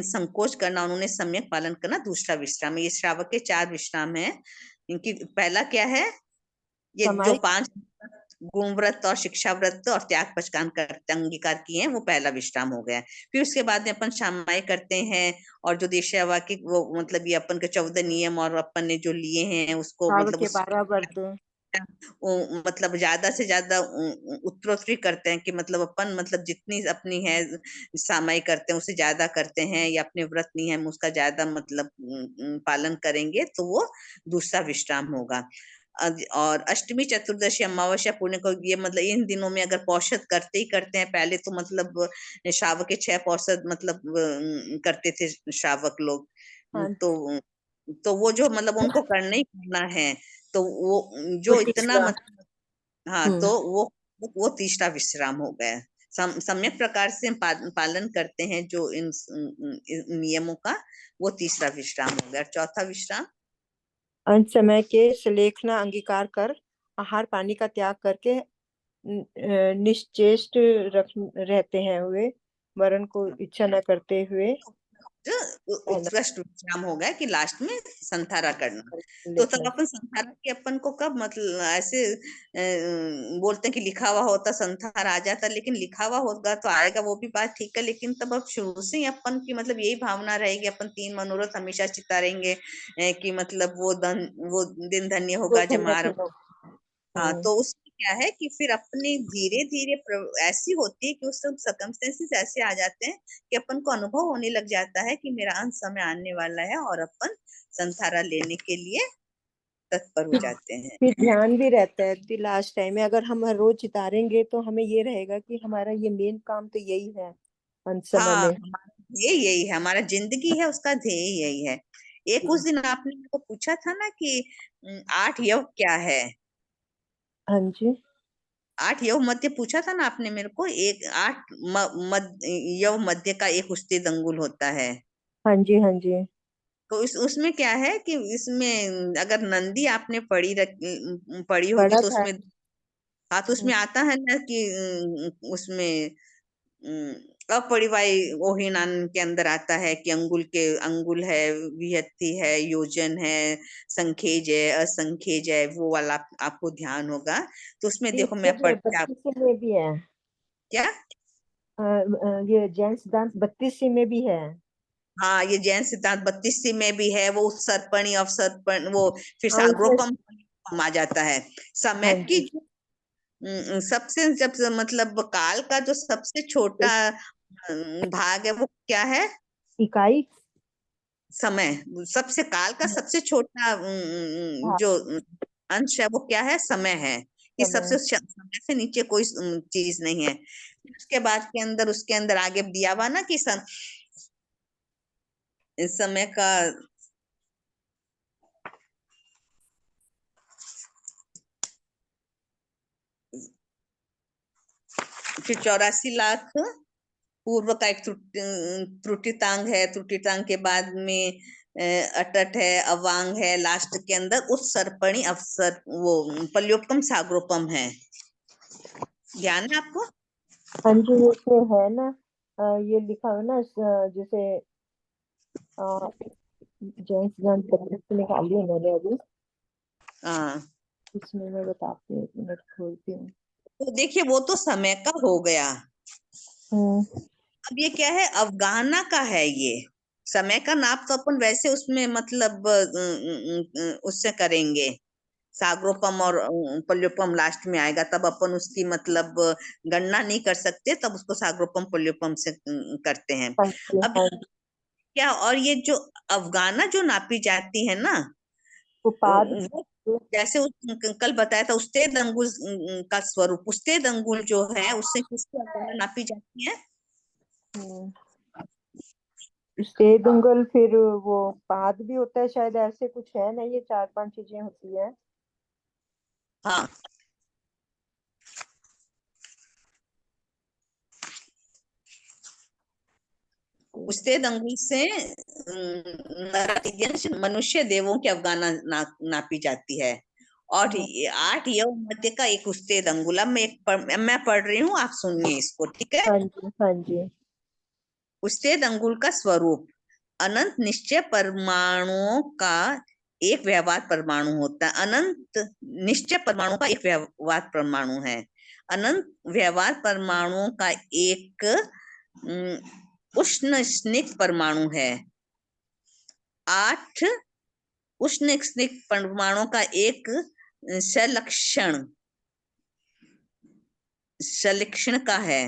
Speaker 1: संकोच करना, उन्होंने सम्यक पालन करना दूसरा विश्राम है। ये श्रावक के 4 विश्राम है। इनकी पहला क्या है? ये जो
Speaker 2: सामायिक
Speaker 1: 5 गुण व्रत और शिक्षा व्रत और त्याग पचकान करते अंगीकार किए हैं, वो पहला विश्राम हो गया। फिर उसके बाद में अपन सामायिक करते हैं, और जो देशावाकी वो मतलब ये अपन के 14 नियम और अपन ने जो लिए हैं उसको
Speaker 2: श्रावक
Speaker 1: मतलब
Speaker 2: के
Speaker 1: उस
Speaker 2: 12 व्रत।
Speaker 1: मतलब ज्यादा से ज्यादा उत्तरोत्तरी करते हैं कि मतलब अपन मतलब जितनी अपनी है सामायिक करते हैं उससे ज्यादा करते हैं, या अपने व्रत नियम उसका ज्यादा मतलब पालन करेंगे, तो वो दूसरा विश्राम होगा। और अष्टमी, चतुर्दशी, अमावस्या, पुण्य को ये मतलब इन दिनों में अगर पौषध करते ही करते हैं, पहले तो मतलब श्रावक के 6 पौषध मतलब करते थे श्रावक लोग।
Speaker 2: हाँ,
Speaker 1: तो वो जो मतलब उनको करना ही करना है, तो वो
Speaker 2: वो
Speaker 1: जो इतना
Speaker 2: तीसरा।
Speaker 1: मतलब हाँ,
Speaker 2: हम्म।
Speaker 1: तो वो तीसरा विश्राम हो गया। सम्यक प्रकार से हम पालन करते हैं जो इन नियमों का, वो तीसरा विश्राम हो गया। चौथा विश्राम
Speaker 2: अंत समय के सलेखना अंगीकार कर आहार पानी का त्याग करके निश्चेष्ट रहते हैं हुए, मरण को इच्छा न करते हुए
Speaker 1: जो
Speaker 2: रहना।
Speaker 1: उत्कृष्ट विश्राम हो गया कि लास्ट में संथारा करना। तो तब
Speaker 2: लेखना।
Speaker 1: अपन संथारा के अपन को कब मतलब ऐसे बोलते हैं कि लिखा हुआ होता संथारा आ जाता, लेकिन लिखा हुआ होगा तो आएगा, वो भी बात ठीक है, लेकिन तब अब शुरू से ही अपन की मतलब यही भावना रहेगी, अपन 3 मनोरथ हमेशा चितारेंगे कि मतलब वो दिन धन्य
Speaker 2: वो
Speaker 1: होगा जब
Speaker 2: धन्य थे
Speaker 1: हमारा।
Speaker 2: लोग।
Speaker 1: हाँ,
Speaker 2: हम्म।
Speaker 1: तो उसमें क्या है कि फिर अपने धीरे धीरे ऐसी होती है कि उस सब सर्कमस्टेंसेस ऐसे आ जाते हैं कि अपन को अनुभव होने लग जाता है कि मेरा अंत समय आने वाला है, और अपन संथारा लेने के लिए तत्पर हो
Speaker 2: फिर
Speaker 1: जाते हैं।
Speaker 2: फिर ध्यान भी रहता है कि लास्ट टाइम में अगर हम हर रोज चितारेंगे तो हमें ये रहेगा कि हमारा ये मेन काम तो यही है अंत समय
Speaker 1: हाँ,
Speaker 2: में।
Speaker 1: हमारा ध्येय यही है, हमारा जिंदगी है उसका ध्येय यही है। एक उस दिन आपने मेरे को पूछा था ना कि 8 योग क्या है?
Speaker 2: हाँ जी।
Speaker 1: 8 योग मध्य पूछा था ना आपने मेरे को। एक 8 योग मध्य का एक उस्तीद अंगुल होता है।
Speaker 2: हाँ जी। हाँ जी।
Speaker 1: तो उसमें क्या है कि इसमें अगर नंदी आपने पढ़ी होगी
Speaker 2: पढ़ा
Speaker 1: तो
Speaker 2: था।
Speaker 1: उसमें, हाँ, तो
Speaker 2: हम्म,
Speaker 1: उसमें आता है ना कि उसमें अपरिवाय ओहिनान के अंदर आता है कि अंगुल है, विहत्ति है, योजन है, संखेज है, असंखेज है, वो वाला आपको ध्यान होगा। तो उसमें देखो
Speaker 2: इसमें
Speaker 1: मैं
Speaker 2: भी है,
Speaker 1: पढ़ती आप
Speaker 2: 32 में भी है।
Speaker 1: क्या।
Speaker 2: ये जैन सिद्धांत 32 में भी है।
Speaker 1: हाँ, ये जैन सिद्धांत 32 में भी है। वो उत्सर्पणी अवसर्पण, वो फिर
Speaker 2: हाँ उसमें।
Speaker 1: साग्रोपम आ जाता है। समय
Speaker 2: हाँ
Speaker 1: की
Speaker 2: जी।
Speaker 1: जो सबसे जब मतलब काल का जो सबसे छोटा भाग है वो क्या है?
Speaker 2: इकाई।
Speaker 1: समय, सबसे काल का सबसे छोटा
Speaker 2: हाँ,
Speaker 1: जो अंश है वो क्या है, समय है, कि
Speaker 2: समय।
Speaker 1: सबसे समय से नीचे कोई चीज नहीं है। उसके बाद के अंदर उसके अंदर आगे दिया हुआ ना कि इस समय का फिर 84 लाख पूर्व का एक त्रुटितांग है, त्रुटितांग के बाद में अटट है, अवांग है, लास्ट के अंदर उत्सर्पणी अवसर वो पल्योक्तम साग्रोपम है। ध्यान है आपको?
Speaker 2: हाँ जी, वो तो है ना। ये लिखा है ना, जैसे जैन सिद्धांत पत्र से निकाली है मैंने अभी।
Speaker 1: हाँ,
Speaker 2: इसमें मैं बताती हूँ, एक मिनट खोलती हूँ।
Speaker 1: तो देखिए वो तो समय का हो गया।
Speaker 2: हम्म।
Speaker 1: अब ये क्या है, अवगाहना का है ये। समय का नाप तो अपन वैसे उसमें मतलब उससे करेंगे, साग्रोपम और पल्योपम लास्ट में आएगा तब अपन उसकी मतलब गणना नहीं कर सकते, तब उसको साग्रोपम पल्योपम से करते हैं।
Speaker 2: हाँ जी,
Speaker 1: अब
Speaker 2: हाँ जी।
Speaker 1: क्या, और ये जो अवगाहना जो नापी जाती है ना,
Speaker 2: उपाद।
Speaker 1: वो जैसे कल बताया था उस्तेद अंगुल का स्वरूप, उस्तेद अंगुल जो है उससे किसकी अवगाहना नापी जाती है?
Speaker 2: हम्म। स्टेट उंगल, फिर वो पाद भी होता है शायद, ऐसे कुछ है ना, ये 4-5 चीजें होती है।
Speaker 1: हाँ, उस्तेद अंगुल से मनुष्य देवों की अवगाहना नापी जाती है। और
Speaker 2: हाँ
Speaker 1: 8 यव मध्य का एक उस्तेद अंगुल। अब मैं पढ़ रही हूँ, आप सुनिए इसको, ठीक है?
Speaker 2: हाँ जी, हाँ जी।
Speaker 1: उस्तेद अंगुल का स्वरूप, अनंत निश्चय परमाणुओं का एक व्यवहार परमाणु होता है। अनंत निश्चय परमाणु का एक व्यवहार परमाणु है। अनंत व्यवहार परमाणुओं का एक उष्ण स्निग्ध परमाणु है। 8 उष्ण स्निग्ध परमाणुओं का एक सलक्षण सलक्षण का है।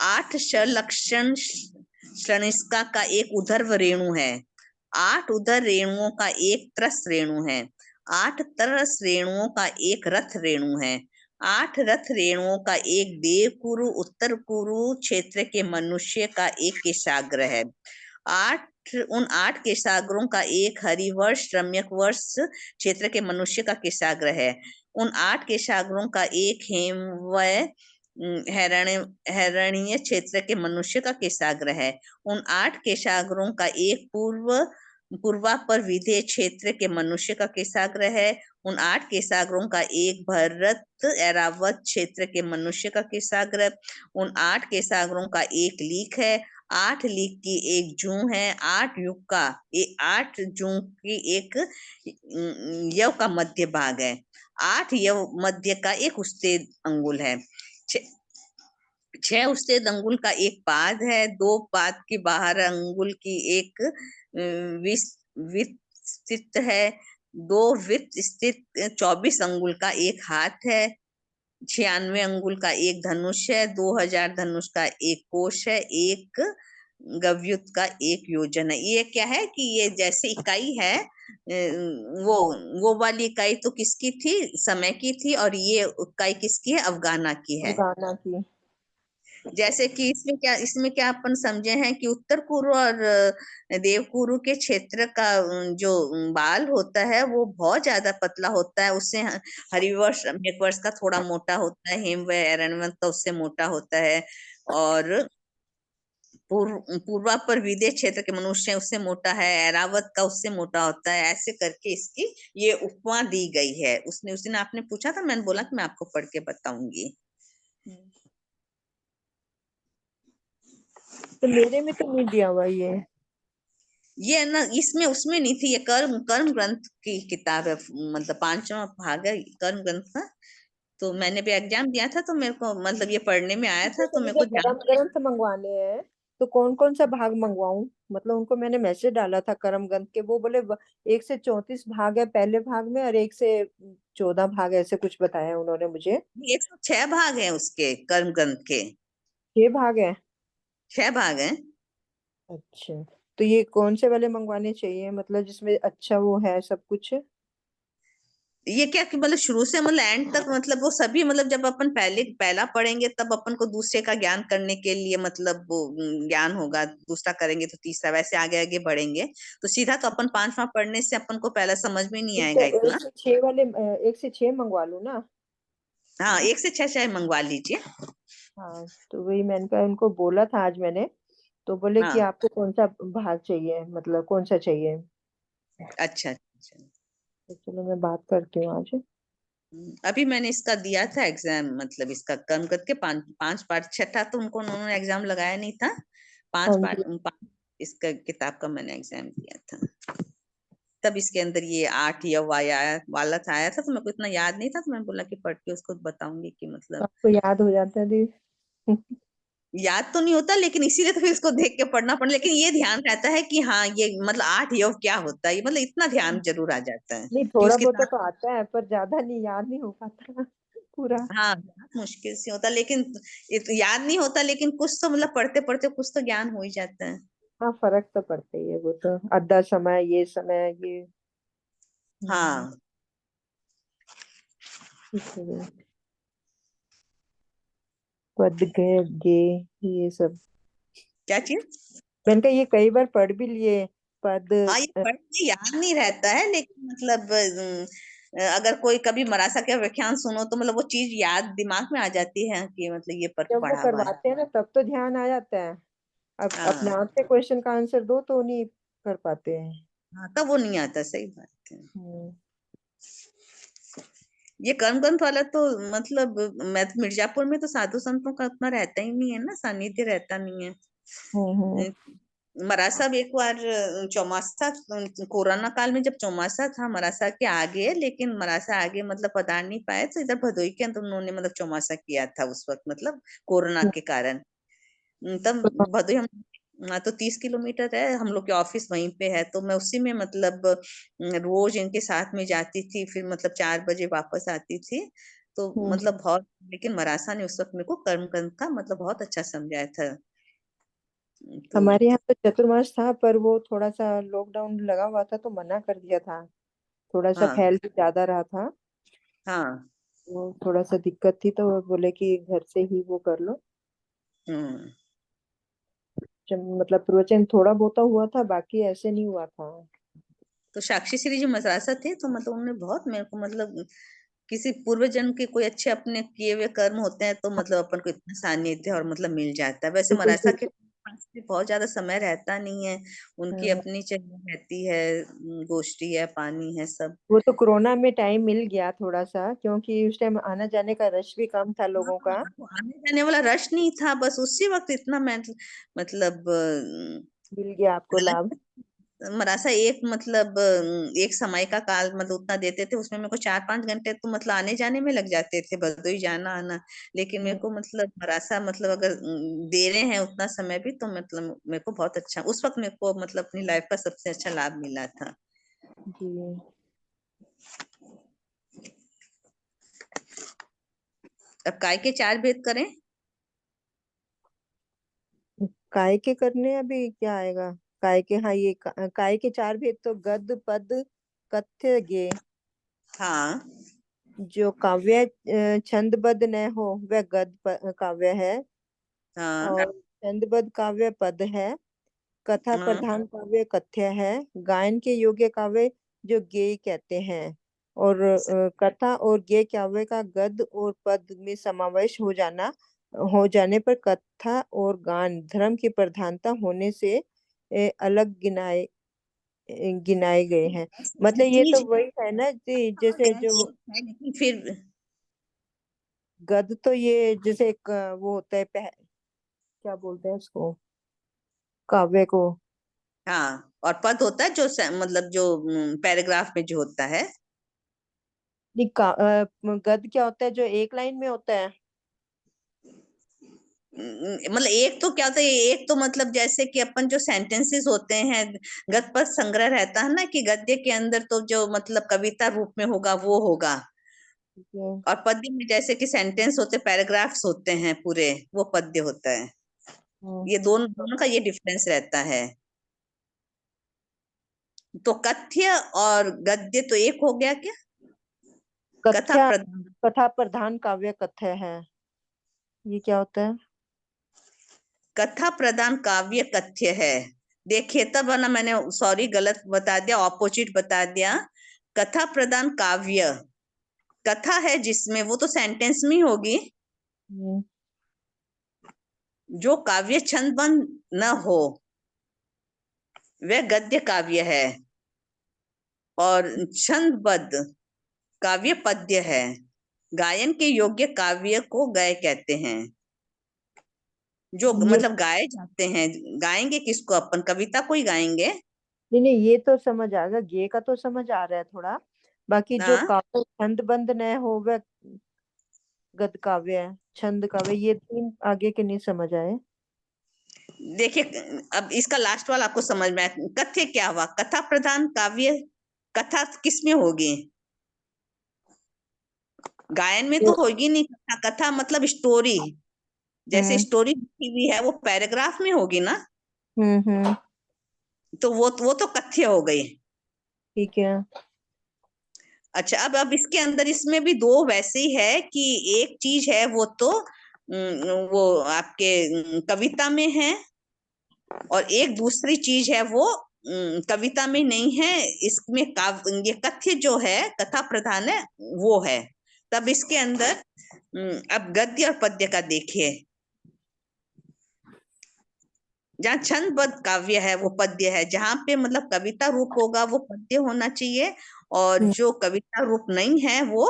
Speaker 1: 8 सलक्षण श्रेणिका का एक उधर्व रेणु है। 8 उधर रेणुओं का एक त्रस रेणु है। 8 तरस रेणुओं का एक रथ रेणु है। 8 रथ रेणुओं का एक देवकुरु उत्तर कुरु क्षेत्र के मनुष्य का एक केशाग्र है। 8 उन 8 केशाग्रों का एक हरिवर्ष रम्यक वर्ष क्षेत्र के मनुष्य का केशाग्र है। उन 8 केशाग्रों का एक हेमवय हैरणीय क्षेत्र के मनुष्य का केशाग्र है। उन 8 केशाग्रों का एक पूर्वा पर विधेय क्षेत्र के मनुष्य का केशाग्र है। उन 8 केशाग्रों का एक भरत ऐरावत क्षेत्र के मनुष्य का केशाग्र। उन 8 केशाग्रों का एक लीक है। 8 लीक की एक जूं है। 8 युग का 8 जूं की एक यव का मध्य भाग है। 8 यव मध्य का एक उस्तेद अंगुल है। 6 उस्तेद अंगुल का एक पाद है। 2 पाद की बाहर अंगुल की एक विस्तृत है। 2 वित्त स्थित 24 अंगुल का एक हाथ है। 96 अंगुल का एक धनुष है। 2000 धनुष का एक कोश है। एक गव्युत का एक योजन है। ये क्या है कि ये जैसे इकाई है, वो वाली इकाई तो किसकी थी, समय की थी, और ये इकाई किसकी है, अवगाहना की है।
Speaker 2: गाना की।
Speaker 1: जैसे कि इसमें क्या अपन समझे हैं कि उत्तर कुरु और देवकुरु के क्षेत्र का जो बाल होता है वो बहुत ज्यादा पतला होता है। उससे हरिवर्ष मेघवर्ष का थोड़ा मोटा होता है। हेम व एरण्यवत का उससे मोटा होता है। और पूर्वा पर विदेश क्षेत्र के मनुष्य उससे मोटा है। ऐरावत का उससे मोटा होता है। ऐसे करके इसकी ये उपमा दी गई है। उसने उस दिन आपने पूछा था, मैंने बोला कि मैं आपको पढ़ के बताऊंगी।
Speaker 2: तो मेरे में तो नहीं दिया हुआ ये।
Speaker 1: ये ना इसमें उसमें नहीं थी, ये कर्म कर्म ग्रंथ की किताब है, मतलब 5वां भाग है कर्म ग्रंथ का। तो मैंने भी एग्जाम दिया था तो मेरे को मतलब ये पढ़ने में आया था तो
Speaker 2: जैसे
Speaker 1: मेरे
Speaker 2: मुझे
Speaker 1: को ध्यान।
Speaker 2: गरम ग्रंथ मंगवाने हैं, तो कौन कौन सा भाग मंगवाऊं? मतलब उनको मैंने मैसेज डाला था करम ग्रंथ के, वो बोले 1 से 34 भाग है पहले भाग में, और 1 से 14 भाग, ऐसे कुछ बताया उन्होंने मुझे।
Speaker 1: 106 भाग है उसके कर्म ग्रंथ के।
Speaker 2: 6 भाग है?
Speaker 1: 6 भाग हैं।
Speaker 2: अच्छा। तो ये कौन से वाले मंगवाने चाहिए, मतलब जिसमें अच्छा वो है सब कुछ?
Speaker 1: ये क्या कि मतलब शुरू से मतलब एंड तक मतलब वो सभी मतलब जब अपन पहला पढ़ेंगे तब अपन को दूसरे का ज्ञान करने के लिए मतलब वो ज्ञान होगा, दूसरा करेंगे तो तीसरा, वैसे आगे आगे बढ़ेंगे। तो सीधा तो अपन पांचवा पढ़ने से अपन को पहला समझ में नहीं
Speaker 2: ठीक है,
Speaker 1: आएगा इतना।
Speaker 2: 1 से 6 वाले, 1 से 6 मंगवा लूँ ना?
Speaker 1: हाँ, 1 से 6 चाहे मंगवा लीजिए।
Speaker 2: हाँ, तो वही मैंने कहा, उनको बोला था आज मैंने, तो बोले कि
Speaker 1: हाँ,
Speaker 2: आपको कौन सा भाग चाहिए, मतलब कौन सा चाहिए।
Speaker 1: अच्छा अच्छा।
Speaker 2: तो चलो मैं बात करती हूँ आज।
Speaker 1: अभी मैंने इसका दिया था एग्जाम, मतलब इसका कर्म करके पांच पांच पार्ट, छठा तो उन्होंने एग्जाम लगाया नहीं था।
Speaker 2: हाँ
Speaker 1: पांच
Speaker 2: जी।
Speaker 1: पार्ट इसका किताब का मैंने एग्जाम दिया था। तब इसके अंदर ये 8 या वाला आया था, तो मेरे को इतना याद नहीं था, तो मैंने बोला कि पढ़ के उसको बताऊंगी कि मतलब
Speaker 2: आपको याद हो जाता है दी?
Speaker 1: याद तो नहीं होता, लेकिन इसीलिए तो फिर इसको देख के पढ़ना पड़ा, लेकिन ये ध्यान रहता है कि हाँ ये मतलब 8 योग क्या होता है, ये मतलब इतना ध्यान जरूर आ जाता है
Speaker 2: नहीं,
Speaker 1: कि
Speaker 2: थोड़ा
Speaker 1: उस
Speaker 2: बहुत
Speaker 1: किताब।
Speaker 2: तो आता है पर ज्यादा नहीं, याद नहीं हो पाता पूरा।
Speaker 1: हाँ, बहुत मुश्किल से होता, लेकिन याद नहीं होता, लेकिन कुछ तो मतलब पढ़ते पढ़ते कुछ तो ज्ञान हो ही जाता है।
Speaker 2: हाँ, फर्क तो पड़ता ही है, वो तो आधा समय ये समय ये। हम्म,
Speaker 1: हाँ,
Speaker 2: इसलिए पद गए गे, ये सब
Speaker 1: क्या चीज।
Speaker 2: मैंने कहा ये कई बार पढ़ भी लिए। पद
Speaker 1: हाँ, ये पढ़ के याद नहीं रहता है, लेकिन मतलब अगर कोई कभी मराठा का व्याख्यान सुनो तो मतलब वो चीज याद दिमाग में आ जाती है कि मतलब ये
Speaker 2: जब वो
Speaker 1: पढ़ा हुआ है।
Speaker 2: करवाते हैं ना तब तो ध्यान आ जाता है। अब अपने
Speaker 1: हाँ
Speaker 2: आप से क्वेश्चन का आंसर दो तो नहीं कर पाते हैं।
Speaker 1: हाँ, तब वो नहीं आता, सही बात है।
Speaker 2: हम्म।
Speaker 1: ये कर्मगंथ वाला तो मतलब मैं तो मिर्जापुर में तो साधु संतों का उतना रहता ही नहीं है ना, सानिध्य रहता नहीं है।
Speaker 2: हम्म।
Speaker 1: महाराज साहब एक बार चौमासा, कोरोना काल में जब चौमासा था महाराज साहब के आगे, लेकिन महाराज साहब आगे मतलब पधार नहीं पाए, तो इधर भदोई के अंदर उन्होंने मतलब चौमासा किया था उस वक्त, मतलब कोरोना के कारण। तब भदोई हम, हाँ, तो 30 किलोमीटर है, हम लोग के ऑफिस वहीं पे है, तो मैं उसी में मतलब रोज इनके साथ में जाती थी, फिर मतलब 4 बजे वापस आती थी। तो
Speaker 2: हम्म।
Speaker 1: मतलब बहुत, लेकिन मरासा ने उस वक्त मेरे को कर्मकांड का मतलब बहुत अच्छा समझाया था। तो
Speaker 2: हमारे यहाँ तो चतुर्मास था, पर वो थोड़ा सा लॉकडाउन लगा हुआ था तो मना कर दिया था। थोड़ा सा
Speaker 1: हाँ
Speaker 2: फैल भी ज्यादा रहा था।
Speaker 1: हाँ।
Speaker 2: वो थोड़ा सा दिक्कत थी तो वो बोले कि घर से ही वो कर लो।
Speaker 1: हम्म।
Speaker 2: जब मतलब प्रवचन थोड़ा बहुत हुआ था, बाकी ऐसे नहीं हुआ था।
Speaker 1: तो साक्षी श्री जी मद्रासा थे, तो मतलब उन्होंने बहुत मेरे को मतलब किसी पूर्व जन्म के कोई अच्छे अपने किए हुए कर्म होते हैं तो मतलब अपन को इतना सानिध्य और मतलब मिल जाता है। वैसे
Speaker 2: बिल्कुल
Speaker 1: मरासा
Speaker 2: ठीक।
Speaker 1: के पास भी बहुत ज्यादा समय रहता नहीं है, उनकी
Speaker 2: हाँ,
Speaker 1: अपनी चल रहती है, गोष्ठी है, पानी है, सब।
Speaker 2: वो तो कोरोना में टाइम मिल गया थोड़ा सा, क्योंकि उस टाइम आना जाने का रश भी कम था
Speaker 1: हाँ,
Speaker 2: लोगों का।
Speaker 1: तो आने जाने वाला रश नहीं था, बस उसी वक्त इतना मैं मतलब
Speaker 2: मिल गया आपको लाभ।
Speaker 1: मरासा एक मतलब एक समय का काल मतलब उतना देते थे, उसमें मेरे को 4-5 घंटे तो मतलब आने जाने में लग जाते थे, भदोई जाना आना। लेकिन मेरे
Speaker 2: हम्म,
Speaker 1: को मतलब मरासा मतलब अगर दे रहे हैं उतना समय भी, तो मतलब मेरे को बहुत अच्छा, उस वक्त मेरे को मतलब अपनी लाइफ का सबसे अच्छा लाभ मिला था।
Speaker 2: जी।
Speaker 1: अब काय के 4 भेद करें।
Speaker 2: काय के करने अभी क्या आएगा? काय के, हाँ, ये काय के 4 भेद तो गद पद कथ्य गे।
Speaker 1: हाँ
Speaker 2: जो काव्य छंदबद्ध न हो वह काव्य है।
Speaker 1: हाँ
Speaker 2: और छंदबद्ध काव्य पद है। कथा
Speaker 1: हाँ।
Speaker 2: प्रधान काव्य कथ्य है। गायन के योग्य काव्य जो गेय कहते हैं। और कथा और गेय काव्य का गद्य और पद में समावेश हो जाने पर कथा और गान धर्म की प्रधानता होने से अलग गिनाए गए हैं।
Speaker 1: ये
Speaker 2: मतलब ये तो
Speaker 1: चीज
Speaker 2: वही है ना जी, जैसे
Speaker 1: है,
Speaker 2: जो
Speaker 1: लेकिन फिर
Speaker 2: गद्य तो ये जैसे एक वो होता है, क्या बोलते हैं उसको, काव्य को।
Speaker 1: हाँ, और पद होता है जो मतलब जो पैराग्राफ में जो होता है।
Speaker 2: नहीं, गद्य क्या होता है जो एक लाइन में होता है?
Speaker 1: मतलब एक तो क्या होता है, एक तो मतलब जैसे कि अपन जो सेंटेंसेस होते हैं, गद्य पद संग्रह रहता है ना, कि गद्य के अंदर तो जो मतलब कविता रूप में होगा वो होगा,
Speaker 2: ठीक है।
Speaker 1: और पद्य में जैसे कि सेंटेंस होते, पैराग्राफ्स होते हैं पूरे, वो पद्य होता है।
Speaker 2: हम्म।
Speaker 1: ये दोनों दोनों का ये डिफरेंस रहता है। तो कथ्य और गद्य तो एक हो गया क्या? कथा
Speaker 2: कथ्य
Speaker 1: प्रधान,
Speaker 2: कथा प्रधान काव्य कथ्य है। ये क्या होता है?
Speaker 1: कथा प्रधान काव्य कथ्य है। देखिए तब है ना, मैंने सॉरी गलत बता दिया, ऑपोजिट बता दिया। कथा प्रधान काव्य, कथा है जिसमें, वो तो सेंटेंस में ही होगी।
Speaker 2: हम्म,
Speaker 1: जो काव्य छंदबद्ध न हो वह गद्य काव्य है, और छंदबद्ध काव्य पद्य है। गायन के योग्य काव्य को गय कहते हैं। जो
Speaker 2: ये
Speaker 1: मतलब गाए जाते हैं, गाएंगे किसको? अपन कविता को ही गाएंगे
Speaker 2: नहीं नहीं, ये तो समझ आ गया, गे का तो समझ आ रहा है थोड़ा। बाकी जो
Speaker 1: ना।
Speaker 2: काव्य छंद बंद न हो वह गद काव्य है, छंद काव्य, ये तीन आगे के नहीं समझ आए।
Speaker 1: देखिए अब इसका लास्ट वाला आपको समझ में आया। कथ्य क्या हुआ? कथा प्रधान काव्य, कथा किस में होगी? गायन में तो
Speaker 2: तो
Speaker 1: होगी नहीं कथा। कथा मतलब स्टोरी, जैसे
Speaker 2: हम्म
Speaker 1: स्टोरी लिखी हुई है वो पैराग्राफ में होगी ना।
Speaker 2: हम्म,
Speaker 1: तो वो तो कथ्य हो गई।
Speaker 2: ठीक है।
Speaker 1: अच्छा, अब इसके अंदर इसमें भी दो वैसे ही है कि एक चीज है वो तो वो आपके कविता में है, और एक दूसरी चीज है वो कविता में नहीं है। इसमें ये कथ्य जो है, कथा प्रधान है, वो है। तब इसके अंदर अब गद्य और पद्य का देखिए। जहाँ छंदबद्ध काव्य है वो पद्य है, जहाँ पे मतलब कविता रूप होगा वो पद्य होना चाहिए, और
Speaker 2: हम्म,
Speaker 1: जो कविता रूप नहीं है वो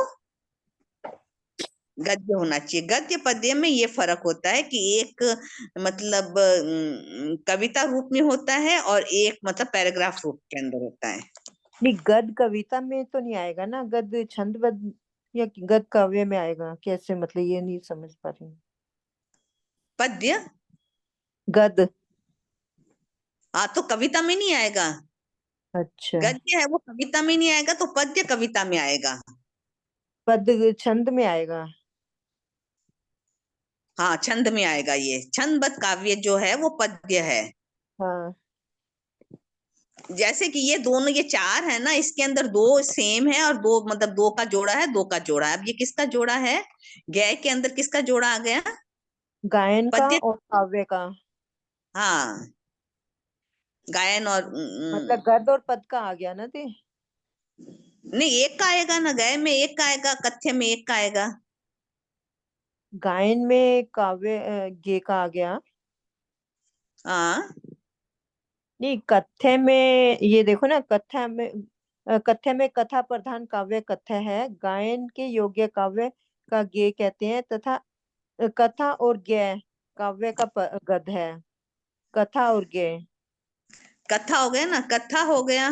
Speaker 1: गद्य होना चाहिए। गद्य पद्य में ये फर्क होता है कि एक मतलब कविता रूप में होता है, और एक मतलब पैराग्राफ रूप के अंदर होता है।
Speaker 2: नहीं, गद कविता में तो नहीं आएगा ना, गद छंदबद्ध या गद काव्य में आएगा कैसे? मतलब ये नहीं समझ पा रही हूँ।
Speaker 1: पद्य,
Speaker 2: गद,
Speaker 1: हाँ तो कविता में नहीं आएगा।
Speaker 2: अच्छा।
Speaker 1: गद्य है वो कविता में नहीं आएगा, तो पद्य कविता में आएगा।
Speaker 2: पद छंद में आएगा।
Speaker 1: हाँ छंद में आएगा। ये छंदबद्ध काव्य जो है वो पद्य है।
Speaker 2: हाँ,
Speaker 1: जैसे कि ये दोनों, ये चार है ना, इसके अंदर दो सेम है और दो मतलब दो का जोड़ा है, दो का जोड़ा है। अब ये किसका जोड़ा है? गय के अंदर किसका जोड़ा आ गया?
Speaker 2: गायन का
Speaker 1: पद्य।
Speaker 2: और काव्य का।
Speaker 1: हाँ, गायन और
Speaker 2: मतलब गद और पद का आ गया ना ते।
Speaker 1: नहीं, एक का आएगा ना, गय में एक का आएगा, कथ्य में एक का आएगा।
Speaker 2: गायन में काव्य गे का आ गया।
Speaker 1: हाँ,
Speaker 2: नहीं, कथ्य में ये देखो ना, कथ्य में कथा प्रधान काव्य कथ्य है, गायन के योग्य काव्य का गे कहते हैं, तथा कथा और गय काव्य का गद है। कथा और गय,
Speaker 1: कथा हो गया ना, कथा हो गया।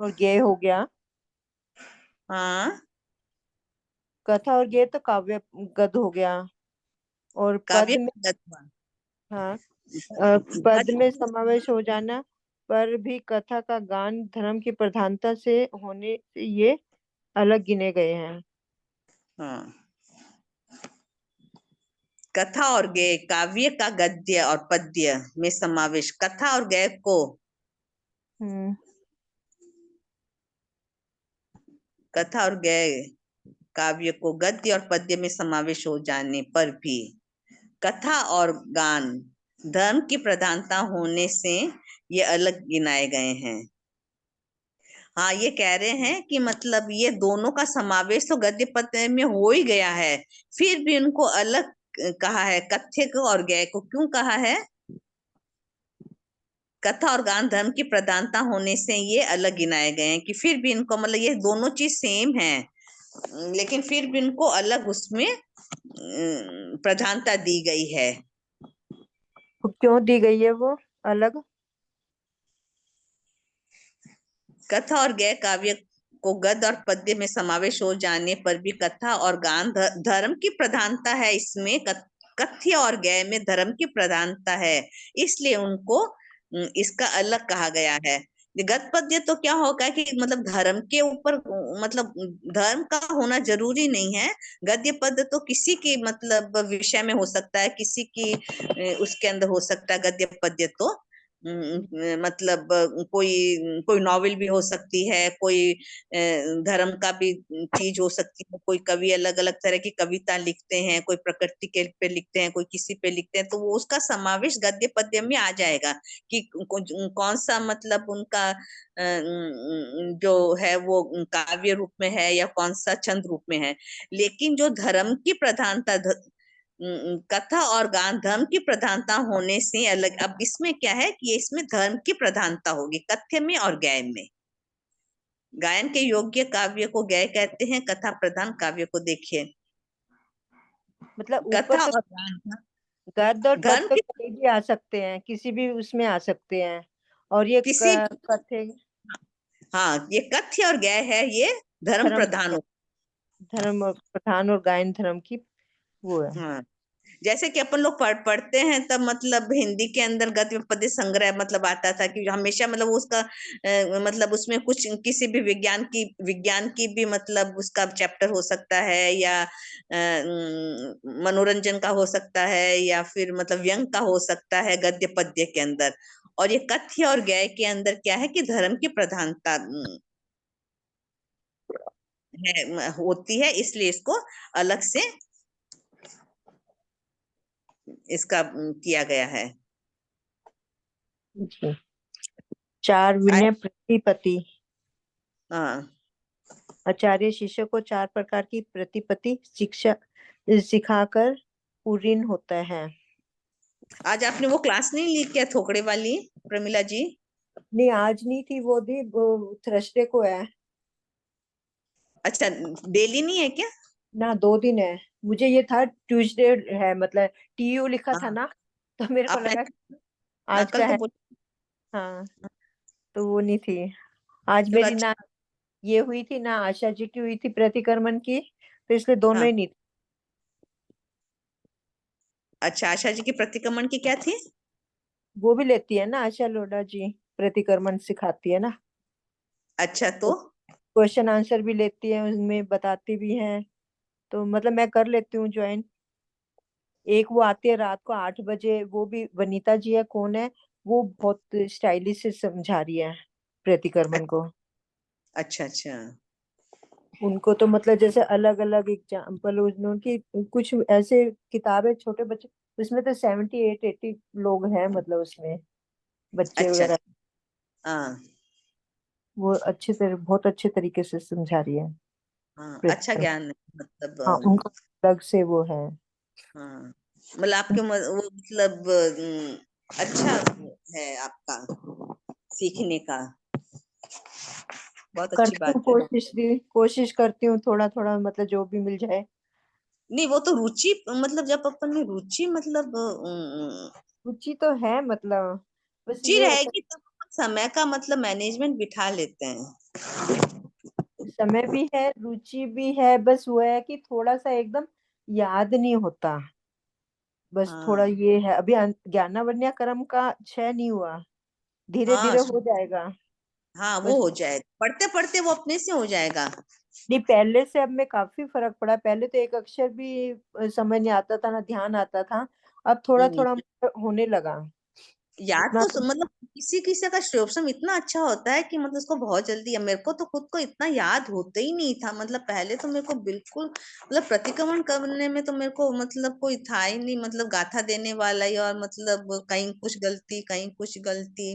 Speaker 2: और गय हो गया।
Speaker 1: हाँ,
Speaker 2: कथा और गय तो काव्य गद हो गया। और
Speaker 1: काव्य
Speaker 2: पद में,
Speaker 1: का गद्य।
Speaker 2: हाँ, पद
Speaker 1: गद्य
Speaker 2: में
Speaker 1: में
Speaker 2: समावेश हो जाना पर भी कथा का गान धर्म की प्रधानता से होने से ये अलग गिने गए हैं।
Speaker 1: हाँ, कथा और गय काव्य का गद्य और पद्य में समावेश। कथा और गय को,
Speaker 2: हम्म
Speaker 1: कथा और गय काव्य को गद्य और पद्य में समावेश हो जाने पर भी कथा और गान धर्म की प्रधानता होने से ये अलग गिनाए गए हैं। हाँ, ये कह रहे हैं कि मतलब ये दोनों का समावेश तो गद्य पद्य में हो ही गया है, फिर भी उनको अलग कहा है। कथ्य को और गय को क्यों कहा है? कथा और गान धर्म की प्रधानता होने से ये अलग गिनाए गए हैं, कि फिर भी इनको मतलब ये दोनों चीज सेम है, लेकिन फिर भी इनको अलग उसमें प्रधानता दी गई है।
Speaker 2: तो क्यों दी गई है वो अलग?
Speaker 1: कथा और गय काव्य को गद्य और पद्य में समावेश हो जाने पर भी कथा और गान धर्म की प्रधानता है इसमें। कथ्य और गय में धर्म की प्रधानता है, इसलिए उनको इसका अलग कहा गया है। गद्य पद्य तो क्या होगा कि मतलब धर्म के ऊपर, मतलब धर्म का होना जरूरी नहीं है। गद्य पद्य तो किसी की मतलब विषय में हो सकता है, किसी की उसके अंदर हो सकता है गद्य पद्य तो। मतलब कोई कोई नॉवेल भी हो सकती है, कोई धर्म का भी चीज हो सकती है। कोई कवि अलग अलग तरह की कविता लिखते हैं, कोई प्रकृति के पे लिखते हैं, कोई किसी पे लिखते हैं, तो वो उसका समावेश गद्य पद्य में आ जाएगा कि कौन सा मतलब उनका जो है वो काव्य रूप में है या कौन सा छंद रूप में है। लेकिन जो धर्म की प्रधानता कथा और गान धर्म की प्रधानता होने से अलग, अब इसमें क्या है कि इसमें धर्म की प्रधानता होगी कथ्य में और गायन में। गायन के योग्य काव्य को गाय कहते हैं, कथा प्रधान काव्य को देखिए।
Speaker 2: मतलब ऊपर
Speaker 1: कथा
Speaker 2: तो
Speaker 1: और गान
Speaker 2: गद्य और पद्य
Speaker 1: धर्म
Speaker 2: तो
Speaker 1: की
Speaker 2: कोई भी आ सकते हैं, किसी भी उसमें आ सकते हैं। और ये
Speaker 1: किसी,
Speaker 2: कथे
Speaker 1: हाँ ये कथ्य और गाय है, ये धर्म
Speaker 2: धर्म
Speaker 1: प्रधान
Speaker 2: धर्म और प्रधान और गायन धर्म की वो है।
Speaker 1: हाँ, जैसे कि अपन लोग पढ़ते हैं तब मतलब हिंदी के अंदर गद्य पद्य संग्रह मतलब आता था कि हमेशा मतलब उसका मतलब उसमें कुछ किसी भी विज्ञान की भी मतलब उसका चैप्टर हो सकता है, या मनोरंजन का हो सकता है, या फिर मतलब व्यंग का हो सकता है गद्य पद्य के अंदर। और ये कथ्य और गाय के अंदर क्या है कि धर्म की प्रधानता है होती है, इसलिए इसको अलग से इसका किया गया है।
Speaker 2: जी। चार विनय प्रतिपत्ति।
Speaker 1: हाँ,
Speaker 2: आचार्य शिष्य को चार प्रकार की प्रतिपत्ति शिक्षा सिखाकर पूर्ण होता है।
Speaker 1: आज आपने वो क्लास नहीं ली क्या, थोकड़े वाली, प्रमिला जी?
Speaker 2: नहीं, आज नहीं थी, वो दी वो थर्सडे को है।
Speaker 1: अच्छा, डेली नहीं है क्या?
Speaker 2: ना, 2 दिन है। मुझे ये था ट्यूसडे है, मतलब टीयू लिखा था
Speaker 1: हाँ,
Speaker 2: ना, तो मेरे को
Speaker 1: आपने
Speaker 2: लगा आज
Speaker 1: कल
Speaker 2: का
Speaker 1: तो
Speaker 2: है।
Speaker 1: बोल,
Speaker 2: हाँ, तो वो नहीं थी। आज
Speaker 1: चलो
Speaker 2: मेरी
Speaker 1: अच्छा।
Speaker 2: ना ये हुई थी ना, आशा जी की हुई थी प्रतिक्रमण की, तो इसलिए दोनों
Speaker 1: हाँ,
Speaker 2: ही नहीं थी।
Speaker 1: अच्छा, आशा जी की प्रतिक्रमण की क्या थी?
Speaker 2: वो भी लेती है ना आशा लोढ़ा जी, प्रतिक्रमण सिखाती है ना।
Speaker 1: अच्छा, तो
Speaker 2: क्वेश्चन आंसर भी लेती है, उनमें बताती भी है। तो मतलब मैं कर लेती हूँ ज्वाइन। एक वो आती है रात को 8 बजे, वो भी वनीता जी है, कौन है वो, बहुत स्टाइलिश से समझा रही है प्रतिक्रमण को।
Speaker 1: अच्छा अच्छा।
Speaker 2: उनको तो मतलब जैसे अलग अलग एग्जाम्पल, उनकी कुछ ऐसे किताबें छोटे बच्चे, उसमें तो 78-80 लोग हैं, मतलब उसमें बच्चे
Speaker 1: अच्छा
Speaker 2: वगैरह।
Speaker 1: अच्छा। हाँ
Speaker 2: वो अच्छे तरह, बहुत अच्छे तरीके से समझा रही है
Speaker 1: हाँ, अच्छा
Speaker 2: प्रतिक्रमण।
Speaker 1: ज्ञान है मतलब
Speaker 2: हाँ, उनको अलग से वो है।
Speaker 1: हाँ, मतलब आपके वो मतलब अच्छा है आपका सीखने का, बहुत अच्छी
Speaker 2: करती हूँ
Speaker 1: बात है।
Speaker 2: कोशिश भी, कोशिश करती हूँ थोड़ा थोड़ा, मतलब जो भी मिल जाए।
Speaker 1: नहीं वो तो रुचि, मतलब जब अपन में रुचि मतलब
Speaker 2: रुचि तो है, मतलब बस
Speaker 1: रुचि
Speaker 2: ये
Speaker 1: रहेगी तब अपन समय का मतलब मैनेजमेंट बिठा लेते हैं।
Speaker 2: समय भी है, रुचि भी है, बस वो है कि थोड़ा सा एकदम याद नहीं होता। बस थोड़ा
Speaker 1: हाँ
Speaker 2: ये है, अभी ज्ञानावन्या क्रम का 6 नहीं हुआ, धीरे
Speaker 1: हाँ
Speaker 2: धीरे हो जाएगा।
Speaker 1: हाँ, वो
Speaker 2: बस
Speaker 1: हो जाएगा, पढ़ते पढ़ते वो अपने से हो जाएगा।
Speaker 2: नहीं, पहले से अब में काफी फर्क पड़ा। पहले तो एक अक्षर भी समझ नहीं आता था, ना ध्यान आता था। अब थोड़ा
Speaker 1: हम्म,
Speaker 2: थोड़ा होने लगा।
Speaker 1: याद
Speaker 2: उतना
Speaker 1: तो
Speaker 2: तो
Speaker 1: मतलब किसी किसी का श्लोकसम इतना अच्छा होता है कि मतलब उसको बहुत जल्दी है। मेरे को तो खुद को इतना याद होता ही नहीं था, मतलब पहले तो मेरे को बिल्कुल मतलब प्रतिक्रमण करने में तो मेरे को मतलब कोई था ही नहीं, मतलब गाथा देने वाला ही, और मतलब कहीं कुछ गलती कहीं कुछ गलती।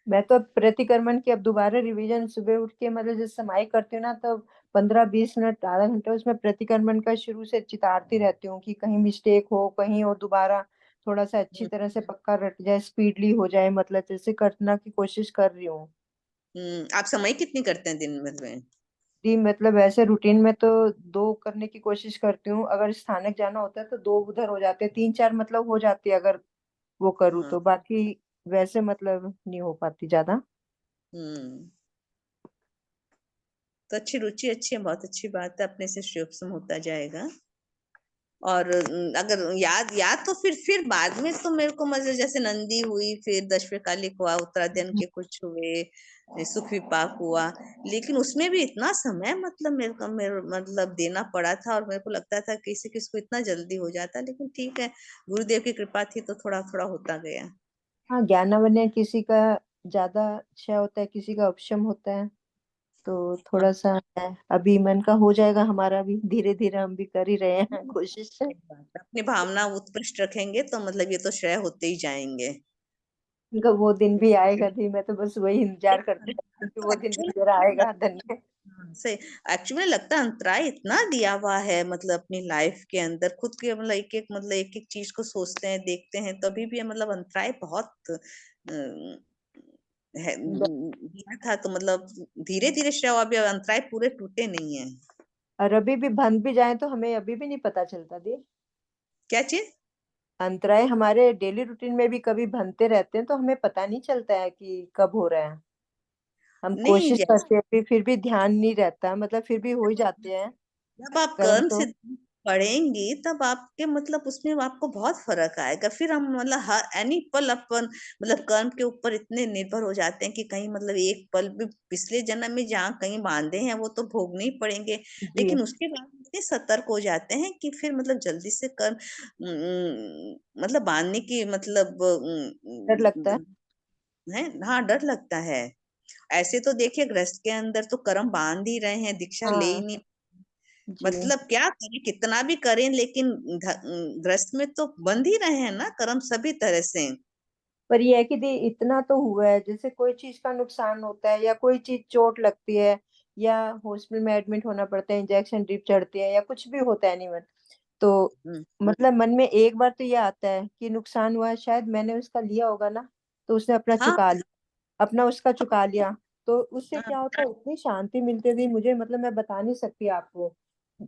Speaker 2: मैं तो प्रतिक्रमण की अब दोबारा रिवीजन सुबह उठ के, मतलब जैसे समाई करती हूँ ना, तो 15-20 मिनट, आधा घंटा उसमें प्रतिक्रमण का शुरू से चितारती रहती हूँ कि कहीं मिस्टेक हो, कहीं और दोबारा थोड़ा सा अच्छी तरह से पक्का रट जाए, स्पीडली हो जाए, मतलब जैसे करना की कोशिश कर रही हूँ।
Speaker 1: आप समय कितनी करते हैं दिन भर में?
Speaker 2: जी, मतलब ऐसे रूटीन में तो 2 करने की कोशिश करती हूँ, अगर स्थानक जाना होता है तो 2 उधर हो जाते हैं, 3-4 मतलब हो जाती है अगर वो करूँ
Speaker 1: हाँ,
Speaker 2: तो। बाकी वैसे मतलब नहीं हो पाती ज्यादा।
Speaker 1: हम्म, तो अच्छी रुचि अच्छी है, बहुत अच्छी बात है, अपने से श्लोकसम होता जाएगा। और अगर याद याद तो फिर बाद में तो मेरे को मतलब जैसे नंदी हुई, फिर दशविकालिक हुआ, उत्तरायण के कुछ हुए, सुख विपाक हुआ। लेकिन उसमें भी इतना समय मतलब मेरे मतलब देना पड़ा था, और मेरे को लगता था किसी किसी को इतना जल्दी हो जाता, लेकिन ठीक है, गुरुदेव की कृपा थी तो थोड़ा थोड़ा होता गया।
Speaker 2: हाँ, ज्ञानावर्ण किसी का ज्यादा क्षय होता है, किसी का उपशम होता है, तो
Speaker 1: हाँ,
Speaker 2: थोड़ा सा है। अभी मन का हो जाएगा हमारा भी, धीरे धीरे हम भी कर ही रहे हैं कोशिश से।
Speaker 1: सही बात है। अपनी भावना उत्कृष्ट रखेंगे तो मतलब ये तो श्रेय होते ही जाएंगे।
Speaker 2: उनका वो दिन भी आएगा, दी मैं तो बस वही इंतजार करते रहती हूँ कि वो दिन भी
Speaker 1: एक्चुअली
Speaker 2: मेरा आएगा, धन्य।
Speaker 1: से एक्चुअली लगता है अंतराय इतना दिया हुआ है, मतलब अपनी लाइफ के अंदर खुद के मतलब एक एक चीज को सोचते हैं देखते हैं तभी भी मतलब अंतराय बहुत है दिया था, तो मतलब धीरे धीरे श्रेय, अभी अंतराय पूरे टूटे नहीं है।
Speaker 2: और अभी भी बंध भी जाए तो हमें अभी भी नहीं पता चलता दी।
Speaker 1: क्या चीज?
Speaker 2: अंतराय हमारे डेली रूटीन में भी कभी बनते रहते हैं तो हमें पता नहीं चलता है कि कब हो रहा है। हम
Speaker 1: नहीं,
Speaker 2: कोशिश करते हैं फिर भी ध्यान नहीं रहता, मतलब फिर भी हो ही जाते हैं
Speaker 1: जब आप
Speaker 2: कर्म
Speaker 1: कर्म
Speaker 2: तो।
Speaker 1: से पढ़ेंगी तब आपके मतलब उसमें आपको बहुत फर्क आएगा। फिर हम मतलब हर एनी पल अपन मतलब कर्म के ऊपर इतने निर्भर हो जाते हैं कि कहीं मतलब एक पल भी पिछले जन्म में जहाँ कहीं बांधे हैं वो तो भोगने ही पड़ेंगे।
Speaker 2: जी।
Speaker 1: लेकिन उसके बाद इतने सतर्क हो जाते हैं कि फिर मतलब जल्दी से कर्म मतलब बांधने की मतलब
Speaker 2: डर लगता है।
Speaker 1: है। हाँ, डर लगता है। ऐसे तो देखिए गृहस्थ के अंदर तो कर्म बांध ही रहे हैं, दीक्षा ले ही
Speaker 2: हाँ
Speaker 1: नहीं,
Speaker 2: जी।
Speaker 1: मतलब क्या करें कितना भी करें लेकिन गृहस्थ में तो बंद ही रहे हैं ना कर्म सभी तरह से।
Speaker 2: पर ये है कि दी इतना तो हुआ है, जैसे कोई चीज का नुकसान होता है या कोई चीज चोट लगती है या हॉस्पिटल में एडमिट होना पड़ता है, इंजेक्शन ड्रिप चढ़ती है या कुछ भी होता है एनीवन, तो
Speaker 1: हम्म,
Speaker 2: मतलब मन में एक बार तो ये आता है कि नुकसान हुआ है, शायद मैंने उसका लिया होगा ना, तो उसने अपना
Speaker 1: हाँ,
Speaker 2: चुका लिया, अपना उसका चुका लिया। तो उससे
Speaker 1: हाँ,
Speaker 2: क्या होता है, इतनी शांति मिलती थी मुझे, मतलब मैं बता नहीं सकती आपको।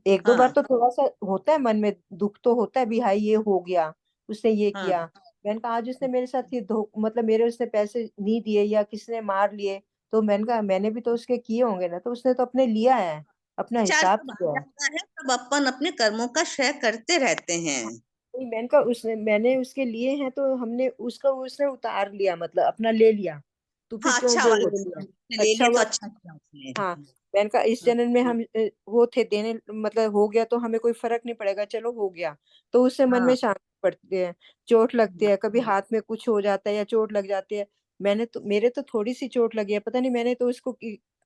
Speaker 2: एक दो बार
Speaker 1: हाँ,
Speaker 2: तो थोड़ा सा होता है मन में, दुख तो होता है भी, हाई ये हो गया, उसने ये
Speaker 1: हाँ,
Speaker 2: किया। मैंने कहा आज उसने मेरे साथ ये धो मतलब मेरे उसने पैसे नहीं दिए या किसी ने मार लिए, तो मैंने कहा मैंने भी तो उसके किए होंगे ना, तो उसने तो अपने लिया है, अपना
Speaker 1: विचार
Speaker 2: हिसाब
Speaker 1: तब आ
Speaker 2: किया है।
Speaker 1: जाता है तब अपन अपने कर्मों का क्षय करते रहते हैं।
Speaker 2: नहीं, मैंने कहा उसने मैंने उसके लिए हैं तो हमने उसका उसने उतार लिया, मतलब अपना ले लिया, तो फिर
Speaker 1: हाँ,
Speaker 2: क्यों
Speaker 1: अच्छा
Speaker 2: वो
Speaker 1: हुआ
Speaker 2: ले
Speaker 1: उसने
Speaker 2: लिया।
Speaker 1: ले
Speaker 2: अच्छा
Speaker 1: लिया तो
Speaker 2: हुआ।
Speaker 1: अच्छा किया उसने।
Speaker 2: हाँ, मैंने कहा इस जन्म में हम वो थे देने, मतलब हो गया तो हमें कोई फर्क नहीं पड़ेगा, चलो हो गया, तो उससे मन में
Speaker 1: हाँ,
Speaker 2: शांति पड़ती है। चोट लगती है, कभी हाथ में कुछ हो जाता है या चोट लग जाती है, मैंने तो मेरे तो थोड़ी सी चोट लगी है, पता नहीं मैंने तो उसको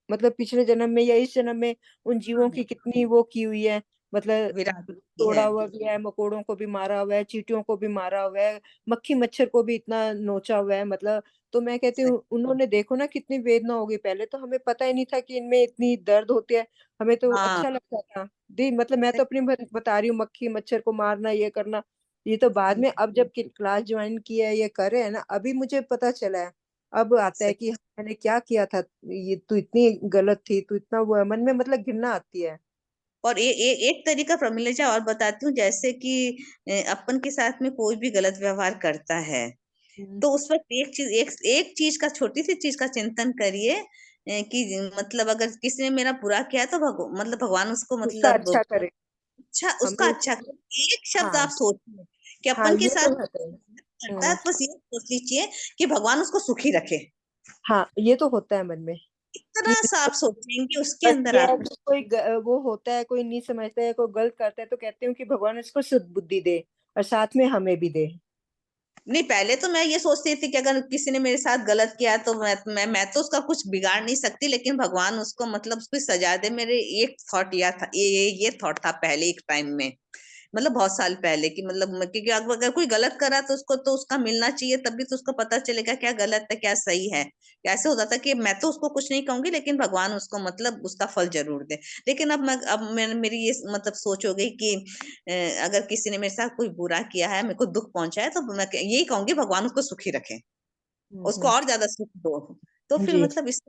Speaker 2: मतलब पिछले जन्म में या इस जन्म में उन जीवों की कितनी वो की हुई है, मतलब
Speaker 1: विराट की
Speaker 2: तोड़ा
Speaker 1: है।
Speaker 2: हुआ भी है, मकोड़ों को भी मारा हुआ है, चींटियों को भी मारा हुआ है, मक्खी मच्छर को भी इतना नोचा हुआ है, मतलब। तो मैं कहती
Speaker 1: सही।
Speaker 2: हूँ उन्होंने देखो ना कितनी वेदना होगी, पहले तो हमें पता ही नहीं था कि इनमें इतनी दर्द होती है, हमें तो
Speaker 1: हाँ,
Speaker 2: अच्छा लगता था दी, मतलब मैं
Speaker 1: सही।
Speaker 2: तो अपनी बता रही हूँ, मक्खी मच्छर को मारना ये करना, ये तो बाद में अब जब क्लास ज्वाइन किया है ये कर रहे हैं ना, अभी मुझे पता चला है। अब आता है
Speaker 1: सही।
Speaker 2: कि मैंने क्या किया था, ये तू इतनी गलत थी, तू इतना वो है, मन में मतलब घृणा आती है।
Speaker 1: और एक तरीका प्रमिला और बताती हूँ, जैसे कि अपन के साथ में कोई भी गलत व्यवहार करता है
Speaker 2: हम्म,
Speaker 1: तो उस वक्त एक चीज का, छोटी सी चीज का चिंतन करिए कि मतलब अगर किसी ने मेरा बुरा किया तो मतलब भगवान उसको
Speaker 2: उसका
Speaker 1: मतलब
Speaker 2: अच्छा करे,
Speaker 1: अच्छा, उसका
Speaker 2: हमें।
Speaker 1: अच्छा करे। एक शब्द
Speaker 2: हाँ
Speaker 1: आप सोचिए कि
Speaker 2: हाँ,
Speaker 1: अपन के
Speaker 2: ये
Speaker 1: साथ
Speaker 2: तो होता है।
Speaker 1: करता है तो बस ये सोच लीजिए कि भगवान उसको सुखी रखे।
Speaker 2: हाँ, ये तो होता है मन में कि,
Speaker 1: इतना सा आप सोचेंगे उसके
Speaker 2: बस
Speaker 1: अंदर
Speaker 2: ये है
Speaker 1: आप।
Speaker 2: कि कोई वो होता है, कोई नहीं समझता है, कोई गलत करता है, तो कहते हूँ कि भगवान उसको शुद्ध बुद्धि दे और साथ में हमें भी दे।
Speaker 1: नहीं, पहले तो मैं ये सोचती थी कि अगर किसी ने मेरे साथ गलत किया तो मैं तो उसका कुछ बिगाड़ नहीं सकती, लेकिन भगवान उसको मतलब उसको सजा दे। मेरे एक थॉट या था, ये थॉट था पहले एक टाइम में, मतलब बहुत साल पहले, कि मतलब क्योंकि अगर कोई गलत करा तो उसको तो उसका मिलना चाहिए, तभी तो उसको पता चलेगा क्या गलत है क्या सही है। ऐसे होता था कि मैं तो उसको कुछ नहीं कहूंगी लेकिन भगवान उसको मतलब उसका फल जरूर दे। लेकिन अब मेरी ये मतलब सोच हो गई कि अगर किसी ने मेरे साथ कोई बुरा किया है, मेरे को दुख पहुंचा है, तो मैं यही कहूंगी भगवान उसको सुखी रखे, उसको
Speaker 2: हम्म।
Speaker 1: और ज्यादा सुख दो। तो फिर
Speaker 2: जी।
Speaker 1: मतलब इस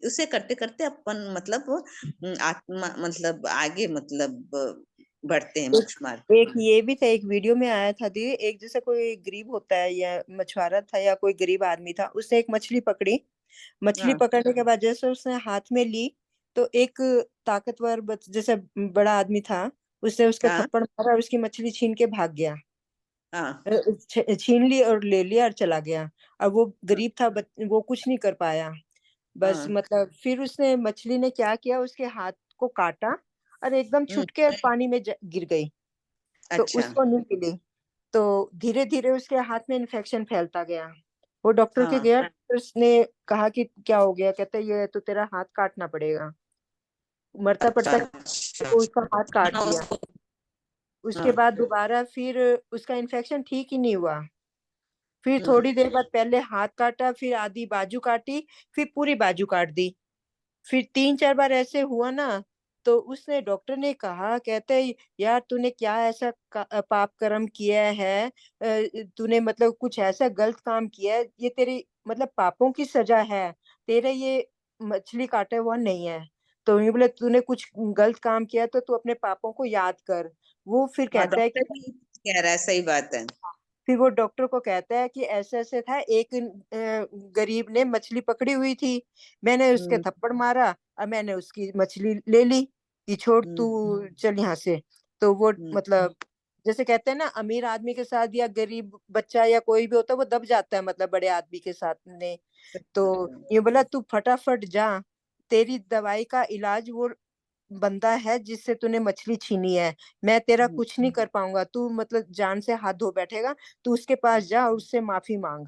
Speaker 1: उसे करते करते अपन मतलब आत्मा मतलब आगे मतलब बढ़ते हैं मोक्ष मार्ग।
Speaker 2: एक ये भी था, एक वीडियो में आया था दी, एक जैसे कोई गरीब होता है या मछुआरा था या कोई गरीब आदमी था, उसने एक मछली पकड़ी, मछली
Speaker 1: हाँ,
Speaker 2: पकड़ने के बाद जैसे उसने हाथ में ली, तो एक ताकतवर जैसे बड़ा आदमी था, उसने उसको
Speaker 1: हाँ,
Speaker 2: थप्पड़ मारा और उसकी मछली छीन के भाग गया।
Speaker 1: हाँ,
Speaker 2: छीन ली और ले लिया और चला गया। अब वो गरीब था, वो कुछ नहीं कर पाया, बस
Speaker 1: हाँ,
Speaker 2: मतलब फिर उसने मछली ने क्या किया, उसके हाथ को काटा और एकदम
Speaker 1: हम्म,
Speaker 2: छुटके और पानी में गिर गई, तो
Speaker 1: अच्छा,
Speaker 2: उसको नहीं मिली। तो धीरे धीरे उसके हाथ में इन्फेक्शन फैलता गया, वो डॉक्टर के
Speaker 1: हाँ।
Speaker 2: गया, डॉक्टर ने कहा कि क्या हो गया, कहते ये तो तेरा हाथ काटना पड़ेगा। मरता
Speaker 1: अच्छा
Speaker 2: पड़ता
Speaker 1: अच्छा।
Speaker 2: वो उसका हाथ काट
Speaker 1: हाँ
Speaker 2: दिया।
Speaker 1: उसको।
Speaker 2: उसके
Speaker 1: हाँ।
Speaker 2: बाद दोबारा फिर उसका इन्फेक्शन ठीक ही नहीं हुआ। फिर
Speaker 1: हम्म।
Speaker 2: थोड़ी देर बाद पहले हाथ काटा, फिर आधी बाजू काटी, फिर पूरी बाजू काट दी। फिर 3-4 बार ऐसे हुआ ना, तो उसने डॉक्टर ने कहा, कहते यार तूने क्या ऐसा पाप कर्म किया है, तूने मतलब कुछ ऐसा गलत काम किया है, ये तेरी मतलब पापों की सजा है, तेरे ये मछली काटा हुआ नहीं है। तो ये बोले तूने कुछ गलत काम किया तो तू अपने पापों को याद कर। वो फिर
Speaker 1: हाँ
Speaker 2: कहता है
Speaker 1: डॉक्टर
Speaker 2: कि,
Speaker 1: भी कह रहा है, सही बात है।
Speaker 2: फिर वो डॉक्टर को कहता है कि ऐसे ऐसे था, एक गरीब ने मछली पकड़ी हुई थी, मैंने उसके
Speaker 1: हम्म।
Speaker 2: थप्पड़ मारा और मैंने उसकी मछली ले ली कि छोड़ तू,
Speaker 1: हम्म।
Speaker 2: चल यहाँ से। तो वो
Speaker 1: हम्म।
Speaker 2: मतलब जैसे कहते हैं ना, अमीर आदमी के साथ या गरीब बच्चा या कोई भी होता है वो दब जाता है, मतलब बड़े आदमी के साथ ने।
Speaker 1: सही बात
Speaker 2: तो
Speaker 1: है।
Speaker 2: ये बोला तू फटाफट जा, तेरी दवाई का इलाज वो बंदा है जिससे तूने मछली छीनी है, मैं तेरा
Speaker 1: हम्म।
Speaker 2: कुछ नहीं कर पाऊंगा, तू मतलब जान से हाथ धो बैठेगा, तू उसके पास जा और उससे माफी मांग।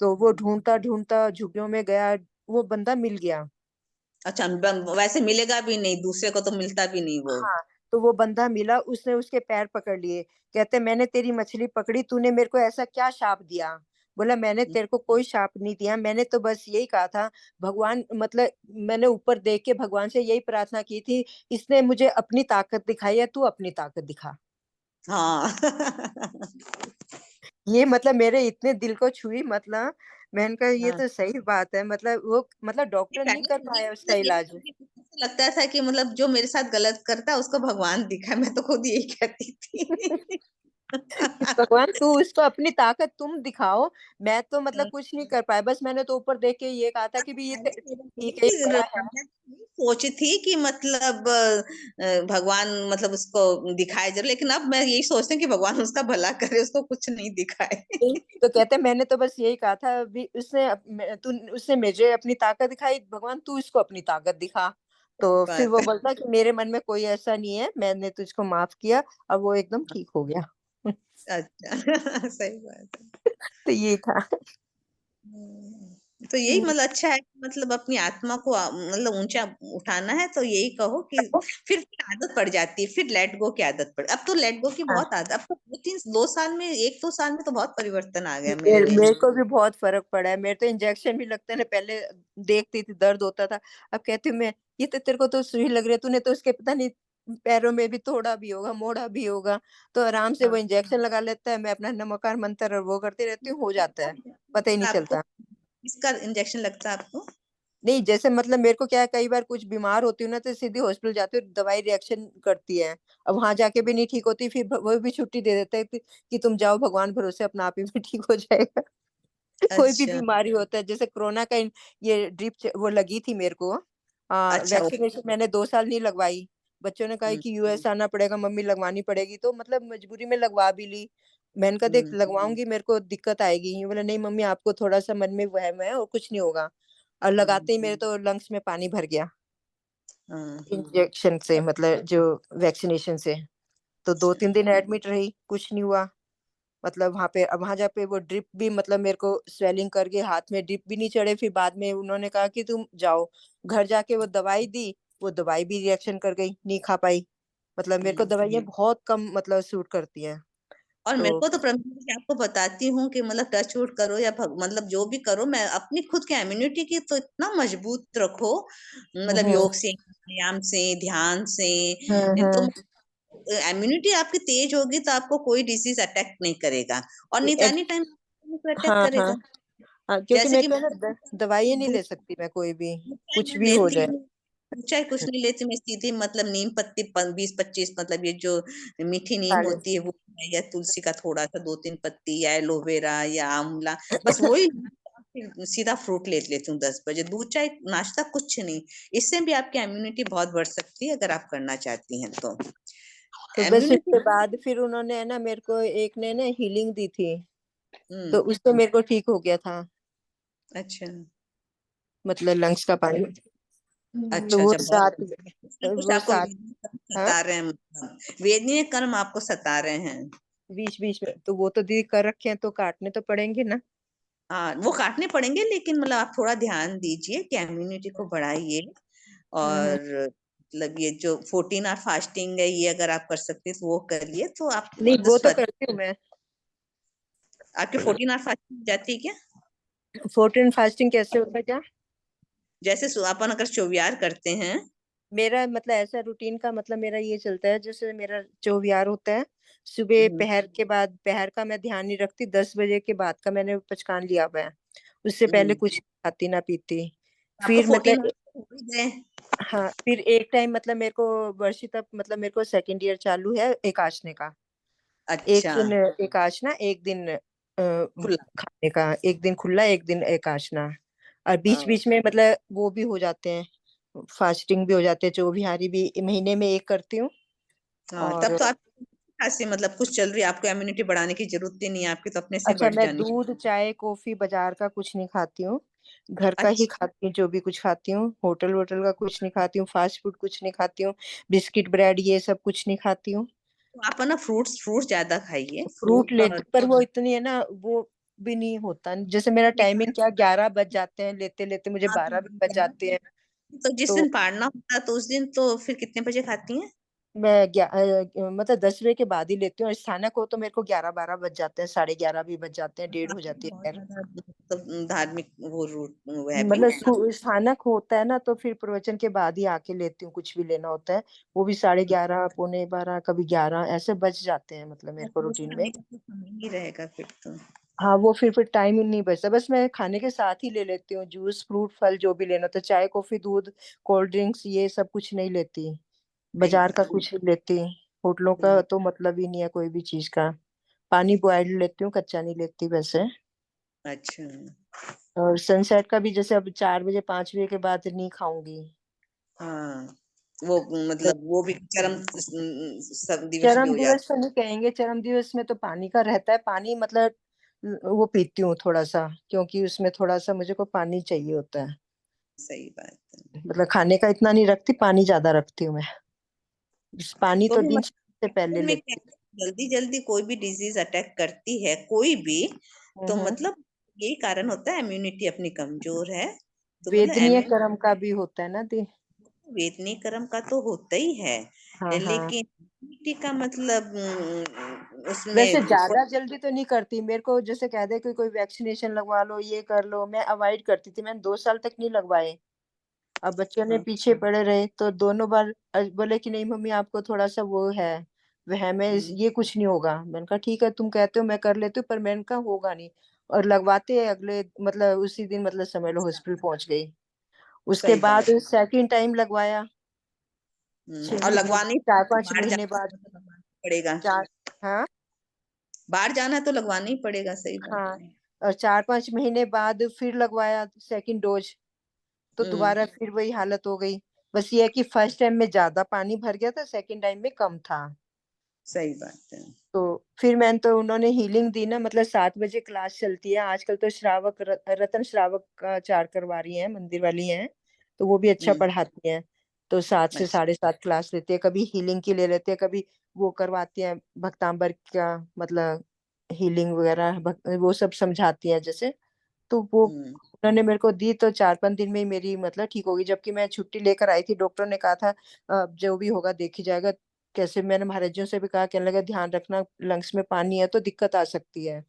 Speaker 2: तो वो
Speaker 1: हम्म।
Speaker 2: ढूंढता ढूंढता झुग्गियों में गया, वो बंदा मिल गया।
Speaker 1: अच्छा, वैसे मिलेगा भी नहीं, दूसरे को तो मिलता भी नहीं वो।
Speaker 2: हाँ, तो वो बंदा मिला, उसने उसके पैर पकड़ लिए, कहते मैंने तेरी मछली पकड़ी, तूने मेरे को ऐसा क्या शाप दिया। बोला मैंने तेरे को कोई शाप नहीं दिया, मैंने तो बस यही कहा था, भगवान मतलब मैंने ऊपर देख के भगवान से यही प्रार्थना की थी, इसने मुझे अपनी ताकत दिखाई है, तू अपनी ताकत दिखा।
Speaker 1: हाँ।
Speaker 2: ये मतलब मेरे इतने दिल को छुई, मतलब मैंने कहा ये
Speaker 1: हाँ।
Speaker 2: तो सही बात है, मतलब वो मतलब डॉक्टर नहीं कर
Speaker 1: ये
Speaker 2: पाया उसका
Speaker 1: मतलब ये
Speaker 2: इलाज।
Speaker 1: मुझे लगता था कि मतलब जो मेरे साथ गलत करता है उसको भगवान दिखा है, मैं तो खुद यही कहती थी।
Speaker 2: कि भगवान तू उसको अपनी ताकत तुम दिखाओ, मैं तो मतलब कुछ नहीं कर पाया, बस मैंने तो ऊपर देख के ये कहा था कि भी ये
Speaker 1: पहले मेरा
Speaker 2: ठीक है, ये
Speaker 1: यही
Speaker 2: बड़ा है।
Speaker 1: मैं सोची थी कि मतलब भगवान मतलब उसको दिखाए जरूर, लेकिन अब मैं यही सोचती हूँ कि भगवान उसका भला करे, उसको कुछ नहीं दिखाए।
Speaker 2: तो कहते मैंने तो बस यही कहा था, अभी तू उसने मुझे अपनी ताकत दिखाई, भगवान तू इसको अपनी ताकत दिखा। तो फिर
Speaker 1: बात
Speaker 2: वो
Speaker 1: है।
Speaker 2: बोलता कि मेरे मन में कोई ऐसा नहीं है, मैंने तुझको माफ किया, अब वो एकदम ठीक हो गया।
Speaker 1: अच्छा। सही बात है।
Speaker 2: तो ये था।
Speaker 1: तो यही मतलब अच्छा है कि मतलब अपनी आत्मा को मतलब ऊंचा उठाना है, तो यही कहो कि फिर आदत पड़ जाती है, फिर लेट गो की आदत पड़, अब तो लेट गो की
Speaker 2: हाँ,
Speaker 1: बहुत आदत, अब तो 2 साल में, 1-2 साल में तो बहुत परिवर्तन आ गया मेरे में।
Speaker 2: मेरे को भी बहुत फर्क पड़ा है, मेरे तो इंजेक्शन भी लगता है ना, पहले देखती थी दर्द होता था, अब कहती हूँ मैं, ये तो तेरे को तो सुई लग रही है, तूने तो उसके पता नहीं पैरों में भी तोड़ा भी होगा, मोड़ा भी होगा, तो आराम से वो
Speaker 1: हाँ।
Speaker 2: इंजेक्शन लगा लेता है, मैं अपना नमकार मंत्र और वो करती रहती हूँ, हो जाता है, पता ही नहीं
Speaker 1: आपको
Speaker 2: चलता।
Speaker 1: किसका इंजेक्शन लगता है आपको?
Speaker 2: नहीं, जैसे मतलब मेरे को क्या है, कई बार कुछ बीमार होती हूँ ना, तो सीधी हॉस्पिटल जाती हूँ, दवाई रिएक्शन करती है, अब वहां जाके भी नहीं ठीक होती, फिर वो भी छुट्टी दे देते हैं कि तुम जाओ, भगवान भरोसे अपना आप ही भी ठीक हो जाएगा। कोई भी
Speaker 1: अच्छा।
Speaker 2: बीमारी होता है, जैसे कोरोना का ये ड्रिप वो लगी थी मेरे को,
Speaker 1: अच्छा।
Speaker 2: वैक्सीनेशन मैंने 2 साल नहीं लगवाई, बच्चों ने कहा
Speaker 1: हम्म।
Speaker 2: कि यूएस आना पड़ेगा मम्मी, लगवानी पड़ेगी, तो मतलब मजबूरी में लगवा भी ली। मैंने कहा देख
Speaker 1: हम्म।
Speaker 2: लगवाऊंगी, मेरे को दिक्कत आएगी, ये बोला नहीं मम्मी, आपको थोड़ा सा मन में वहम है और कुछ नहीं होगा। और
Speaker 1: हम्म।
Speaker 2: लगाते ही मेरे तो लंग्स में पानी भर गया,
Speaker 1: हाँ।
Speaker 2: इंजेक्शन से मतलब जो वैक्सीनेशन से। तो दो
Speaker 1: अच्छा।
Speaker 2: तीन दिन एडमिट रही, कुछ नहीं हुआ। मतलब वहां पे, अब वहां जाके वो ड्रिप भी मतलब मेरे को स्वेलिंग करके हाथ में ड्रिप भी नहीं चढ़े, फिर बाद में उन्होंने कहा कि तुम जाओ, घर जाके वो दवाई दी, वो दवाई भी रिएक्शन कर गई, नहीं खा पाई, मतलब मेरे को
Speaker 1: हम्म।
Speaker 2: दवाइयाँ बहुत कम मतलब सूट करती हैं।
Speaker 1: और मेरे
Speaker 2: तो
Speaker 1: को तो मैं आपको बताती हूँ कि मतलब टच वुड करो या मतलब जो भी करो, मैं अपनी खुद की इम्यूनिटी की तो इतना मजबूत रखो, मतलब
Speaker 2: हम्म
Speaker 1: योग से, व्यायाम से, ध्यान से, तो
Speaker 2: हम्म
Speaker 1: इम्यूनिटी आपकी तेज होगी तो आपको कोई डिसीज अटैक नहीं करेगा, और
Speaker 2: एक,
Speaker 1: निदानी टाइम अटैक
Speaker 2: हाँ हाँ
Speaker 1: करेगा।
Speaker 2: हाँ, क्योंकि
Speaker 1: जैसे
Speaker 2: मेरे
Speaker 1: कि
Speaker 2: को है ना दवाइयाँ नहीं
Speaker 1: दूध,
Speaker 2: ले सकती मैं कोई भी,
Speaker 1: चाय
Speaker 2: कुछ
Speaker 1: मैं
Speaker 2: भी हो
Speaker 1: लेती
Speaker 2: जाए।
Speaker 1: हूँ, चाय कुछ नहीं लेती मैं, सीधे मतलब नीम पत्ती 20-25, मतलब ये जो मीठी नीम
Speaker 2: सारे
Speaker 1: होती है वो है, या तुलसी का थोड़ा सा 2-3 पत्ती, या एलोवेरा या आंवला, बस वही। फिर सीधा फ्रूट ले लेती हूँ 10 बजे, दूध चाय नाश्ता कुछ नहीं। इससे भी आपकी इम्यूनिटी बहुत बढ़ सकती है, अगर आप करना चाहती हैं तो।
Speaker 2: तो बस
Speaker 1: इम्यूनिटी।
Speaker 2: उसके बाद फिर उन्होंने है ना मेरे को एक ने ना हीलिंग दी थी, तो
Speaker 1: हम्म।
Speaker 2: उससे मेरे को ठीक हो गया था,
Speaker 1: अच्छा
Speaker 2: मतलब लंग्स का पानी। तो
Speaker 1: अच्छा।
Speaker 2: वो
Speaker 1: अच्छा, बहुत
Speaker 2: साथ,
Speaker 1: कुछ
Speaker 2: वो
Speaker 1: आपको
Speaker 2: साथ,
Speaker 1: वेदनीय कर्म
Speaker 2: हाँ,
Speaker 1: सता रहे हैं, मतलब वेदनीय कर्म आपको सता रहे हैं।
Speaker 2: बीच बीच में तो वो तो दीदी कर रखे हैं, तो काटने तो पड़ेंगे ना।
Speaker 1: हाँ वो काटने पड़ेंगे, लेकिन मतलब आप थोड़ा ध्यान दीजिए कि इम्यूनिटी को बढ़ाइए।
Speaker 2: हम्म।
Speaker 1: और मतलब ये जो 14 आवर फास्टिंग है, ये अगर आप कर सकते हैं तो वो करिए, तो आप
Speaker 2: नहीं,
Speaker 1: मतलब
Speaker 2: वो तो
Speaker 1: स्वस्थ।
Speaker 2: करती हूँ मैं।
Speaker 1: आपके 14 आवर फास्टिंग जाती है क्या?
Speaker 2: 14 फास्टिंग कैसे होता है क्या?
Speaker 1: जैसे अपन अगर 24 करते हैं।
Speaker 2: मेरा मतलब ऐसा रूटीन का मतलब मेरा ये चलता है, जैसे मेरा जो विहार होता है, सुबह
Speaker 1: हम्म,
Speaker 2: पहर के बाद, पहर का मैं ध्यान नहीं रखती, 10 बजे के बाद का मैंने पचकान लिया हुआ है। उससे पहले
Speaker 1: हम्म।
Speaker 2: कुछ नहीं खाती ना पीती।
Speaker 1: आपको
Speaker 2: फिर
Speaker 1: 14
Speaker 2: मतलब,
Speaker 1: हो ही गए।
Speaker 2: हाँ, फिर एक टाइम मतलब मेरे को वर्षी तक मतलब मेरे को सेकंड ईयर चालू है एकाशने का। एक
Speaker 1: अच्छा।
Speaker 2: दिन एकाशना, एक दिन
Speaker 1: खुला।
Speaker 2: खाने का, एक दिन खुला, एक दिन एकाशना। और बीच
Speaker 1: हाँ,
Speaker 2: बीच में मतलब वो भी हो जाते हैं, फास्टिंग भी हो जाते हैं, जो बिहारी भी महीने में एक करती हूँ।
Speaker 1: हाँ, तब
Speaker 2: और
Speaker 1: तो आप खासी मतलब कुछ चल रही है, आपको इम्यूनिटी बढ़ाने की जरूरत ही नहीं है, आपकी तो अपने से
Speaker 2: अच्छा,
Speaker 1: बढ़
Speaker 2: मैं
Speaker 1: जानी।
Speaker 2: दूध, चाय, कॉफी बाजार का कुछ नहीं खाती हूँ। घर का ही
Speaker 1: अच्छा।
Speaker 2: खाती हूँ, जो भी कुछ खाती हूँ। होटल वोटल का कुछ नहीं खाती हूँ, फास्ट फूड कुछ नहीं खाती हूँ। बिस्किट ब्रेड ये सब कुछ नहीं खाती हूँ।
Speaker 1: तो आप है ना फ्रूट्स फ्रूट ज्यादा खाइए,
Speaker 2: फ्रूट
Speaker 1: फ्रूट
Speaker 2: लेती,
Speaker 1: और
Speaker 2: पर वो इतनी है ना, वो भी नहीं होता। जैसे मेरा टाइमिंग क्या, 11 बज जाते हैं लेते लेते, मुझे
Speaker 1: हाँ,
Speaker 2: 12 भी बज जाते हैं।
Speaker 1: तो जिस
Speaker 2: तो
Speaker 1: दिन पाड़ना होता है तो उस दिन तो फिर कितने बजे खाती हैं?
Speaker 2: मैं मतलब 10 बजे के बाद ही लेती हूँ। और स्थानक हो तो मेरे को 11-12 बज जाते हैं, 11:30 भी बज जाते हैं, डेढ़ हो
Speaker 1: आपकी तो
Speaker 2: जाती
Speaker 1: बहुत
Speaker 2: है।
Speaker 1: ज्यादा मतलब धार्मिक वो रूट वो है भी।
Speaker 2: मतलब स्थानक होता है ना, तो फिर प्रवचन के बाद ही आके लेती हूँ, कुछ भी लेना होता है। वो भी 11:30, पौने 12, कभी 11 ऐसे बज जाते हैं मतलब मेरे को
Speaker 1: तो उस
Speaker 2: रूटीन में।
Speaker 1: खाने का तो समय नहीं रहेगा फिर तो।
Speaker 2: हाँ, वो फिर टाइम ही नहीं बचता। बस मैं खाने के साथ ही ले लेती हूँ, जूस, फ्रूट, फल जो भी लेना होता है। चाय, कॉफी, दूध, कोल्ड ड्रिंक्स ये सब कुछ नहीं लेती।
Speaker 1: सही
Speaker 2: बाजार का
Speaker 1: बात।
Speaker 2: कुछ नहीं लेती। होटलों का
Speaker 1: हम्म,
Speaker 2: तो मतलब ही नहीं है कोई भी चीज का। पानी बॉइल्ड लेती हूँ, कच्चा नहीं लेती वैसे।
Speaker 1: अच्छा।
Speaker 2: और सनसेट का भी, जैसे अब 4 बजे 5 बजे के बाद नहीं खाऊंगी।
Speaker 1: हाँ, वो मतलब वो भी चरम सब दिवस भी
Speaker 2: चरम
Speaker 1: हो
Speaker 2: दिवस
Speaker 1: जाता
Speaker 2: तो नहीं कहेंगे, चरम दिवस में तो पानी का रहता है। पानी मतलब वो पीती हूँ थोड़ा सा, क्योंकि उसमें थोड़ा सा मुझे को पानी चाहिए होता है।
Speaker 1: है। सही बात है।
Speaker 2: मतलब खाने का इतना नहीं रखती, पानी ज्यादा रखती हूँ मैं। पानी
Speaker 1: तो
Speaker 2: तो
Speaker 1: भी
Speaker 2: दिन से पहले
Speaker 1: मतलब में क्या
Speaker 2: लेती
Speaker 1: है, जल्दी जल्दी कोई भी डिजीज अटैक करती है कोई भी,
Speaker 2: हूँ।
Speaker 1: तो मतलब यही कारण होता है, इम्यूनिटी अपनी कमजोर है। तो मतलब
Speaker 2: वेदनीय कर्म का भी होता है ना दी।
Speaker 1: वेदनी कर्म का तो होता ही है,
Speaker 2: हाँ हाँ।
Speaker 1: लेकिन immunity का मतलब
Speaker 2: वैसे
Speaker 1: उसमें
Speaker 2: ज्यादा जल्दी तो नहीं करती। मेरे को जैसे कह दे कि कोई वैक्सीनेशन लगवा लो, ये कर लो, मैं अवॉइड करती थी। मैंने 2 साल तक नहीं लगवाए। अब बच्चों ने
Speaker 1: हाँ,
Speaker 2: पीछे पड़े रहे तो दोनों बार बोले कि नहीं मम्मी, आपको थोड़ा सा वो है, वह में
Speaker 1: हम्म,
Speaker 2: ये कुछ नहीं होगा। मैंने कहा ठीक है, तुम कहते हो मैं कर लेती हूँ, पर मैंने कहा होगा नहीं। और लगवाते अगले मतलब उसी दिन मतलब समझ लो
Speaker 1: अच्छा,
Speaker 2: हॉस्पिटल पहुंच गई। उसके
Speaker 1: सही
Speaker 2: बाद
Speaker 1: बात।
Speaker 2: सेकंड टाइम लगवाया छह
Speaker 1: और
Speaker 2: महीने
Speaker 1: लगवानी,
Speaker 2: 4-5
Speaker 1: बाहर
Speaker 2: महीने
Speaker 1: जाना
Speaker 2: बाद।
Speaker 1: है तो लगवाना ही पड़ेगा।
Speaker 2: चार, हाँ
Speaker 1: बाहर जाना है तो लगवाना ही पड़ेगा, सही बात
Speaker 2: हाँ।
Speaker 1: है।
Speaker 2: और 4-5 महीने बाद फिर लगवाया सेकंड डोज। तो
Speaker 1: हम्म,
Speaker 2: दोबारा फिर वही हालत हो गई। बस ये है कि फर्स्ट टाइम में ज्यादा पानी भर गया था, सेकंड टाइम में कम था।
Speaker 1: सही बात है।
Speaker 2: तो फिर मैंने तो, उन्होंने हीलिंग दी ना, मतलब 7 बजे क्लास चलती है आजकल तो। श्रावक रतन श्रावक का 4 करवा रही हैं, मंदिर वाली हैं। तो वो भी अच्छा
Speaker 1: हम्म।
Speaker 2: पढ़ाती हैं। तो 7 से
Speaker 1: अच्छा।
Speaker 2: 7:30 क्लास लेते हैं। कभी हीलिंग की ले लेते हैं, कभी वो करवाती हैं भक्तांबर का, मतलब हीलिंग वगैरह वो सब समझाती हैं जैसे। तो वो
Speaker 1: हम्म,
Speaker 2: उन्होंने मेरे को दी, तो 4-5 दिन में ही मेरी मतलब ठीक होगी। जबकि मैं छुट्टी लेकर आई थी, डॉक्टर ने कहा था जो भी होगा देखी जाएगा। कैसे, मैंने महाराज से भी कहा, कहने लगा ध्यान रखना, लंग्स में पानी है तो दिक्कत आ सकती है।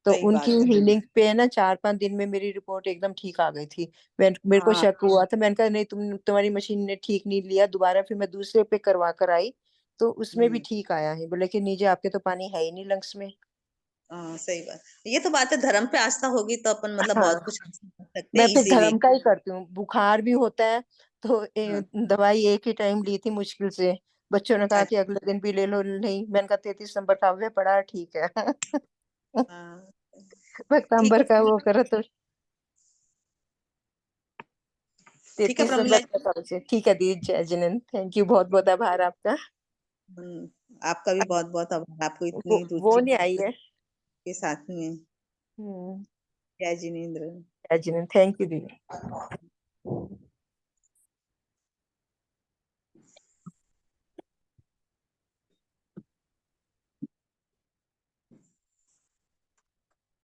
Speaker 2: तो
Speaker 1: सही
Speaker 2: उनकी
Speaker 1: बात है।
Speaker 2: हीलिंग पे है ना, 4-5 दिन में मेरी रिपोर्ट एकदम ठीक आ गई थी। मेरे को
Speaker 1: हाँ,
Speaker 2: शक हुआ था, मैंने कहा नहीं, तुम्हारी मशीन ने ठीक नहीं लिया। दोबारा फिर मैं दूसरे पे करवा कर आई, तो उसमें भी
Speaker 1: हम्म,
Speaker 2: ठीक आया है। बोले कि नीचे आपके तो पानी है ही नहीं लंग्स में।
Speaker 1: हाँ, सही बात। ये तो बात है, धर्म पे आस्था होगी तो अपन मतलब बहुत
Speaker 2: हाँ,
Speaker 1: कुछ हासिल कर सकते
Speaker 2: मैं
Speaker 1: हैं
Speaker 2: फिर
Speaker 1: इजीली।
Speaker 2: धर्म का ही करती हूँ। बुखार भी होता है तो
Speaker 1: हाँ,
Speaker 2: दवाई एक ही टाइम ली थी मुश्किल से। बच्चों ने कहा कि
Speaker 1: अच्छा।
Speaker 2: अगले दिन भी ले लो, नहीं, मैंने कहा 33 नंबर का अव्यय पड़ा है, ठीक है।
Speaker 1: हाँ, ठीक
Speaker 2: भक्तांबर
Speaker 1: है।
Speaker 2: का वो करो तो
Speaker 1: ठीक है
Speaker 2: 33 नंबर
Speaker 1: प्रमिला
Speaker 2: का
Speaker 1: जी।
Speaker 2: करो से। ठीक है दी, जय जिनेंद्र, थैंक यू, बहुत बहुत आभार आपका।
Speaker 1: आपका भी बहुत बहुत आभार, आपको इतनी
Speaker 2: वो
Speaker 1: रुचि
Speaker 2: नहीं आई है।
Speaker 1: के साथ में।
Speaker 2: हम्म।
Speaker 1: जय जिनेन्द्र।
Speaker 2: जय जिनेंद्र, थैंक यू दी।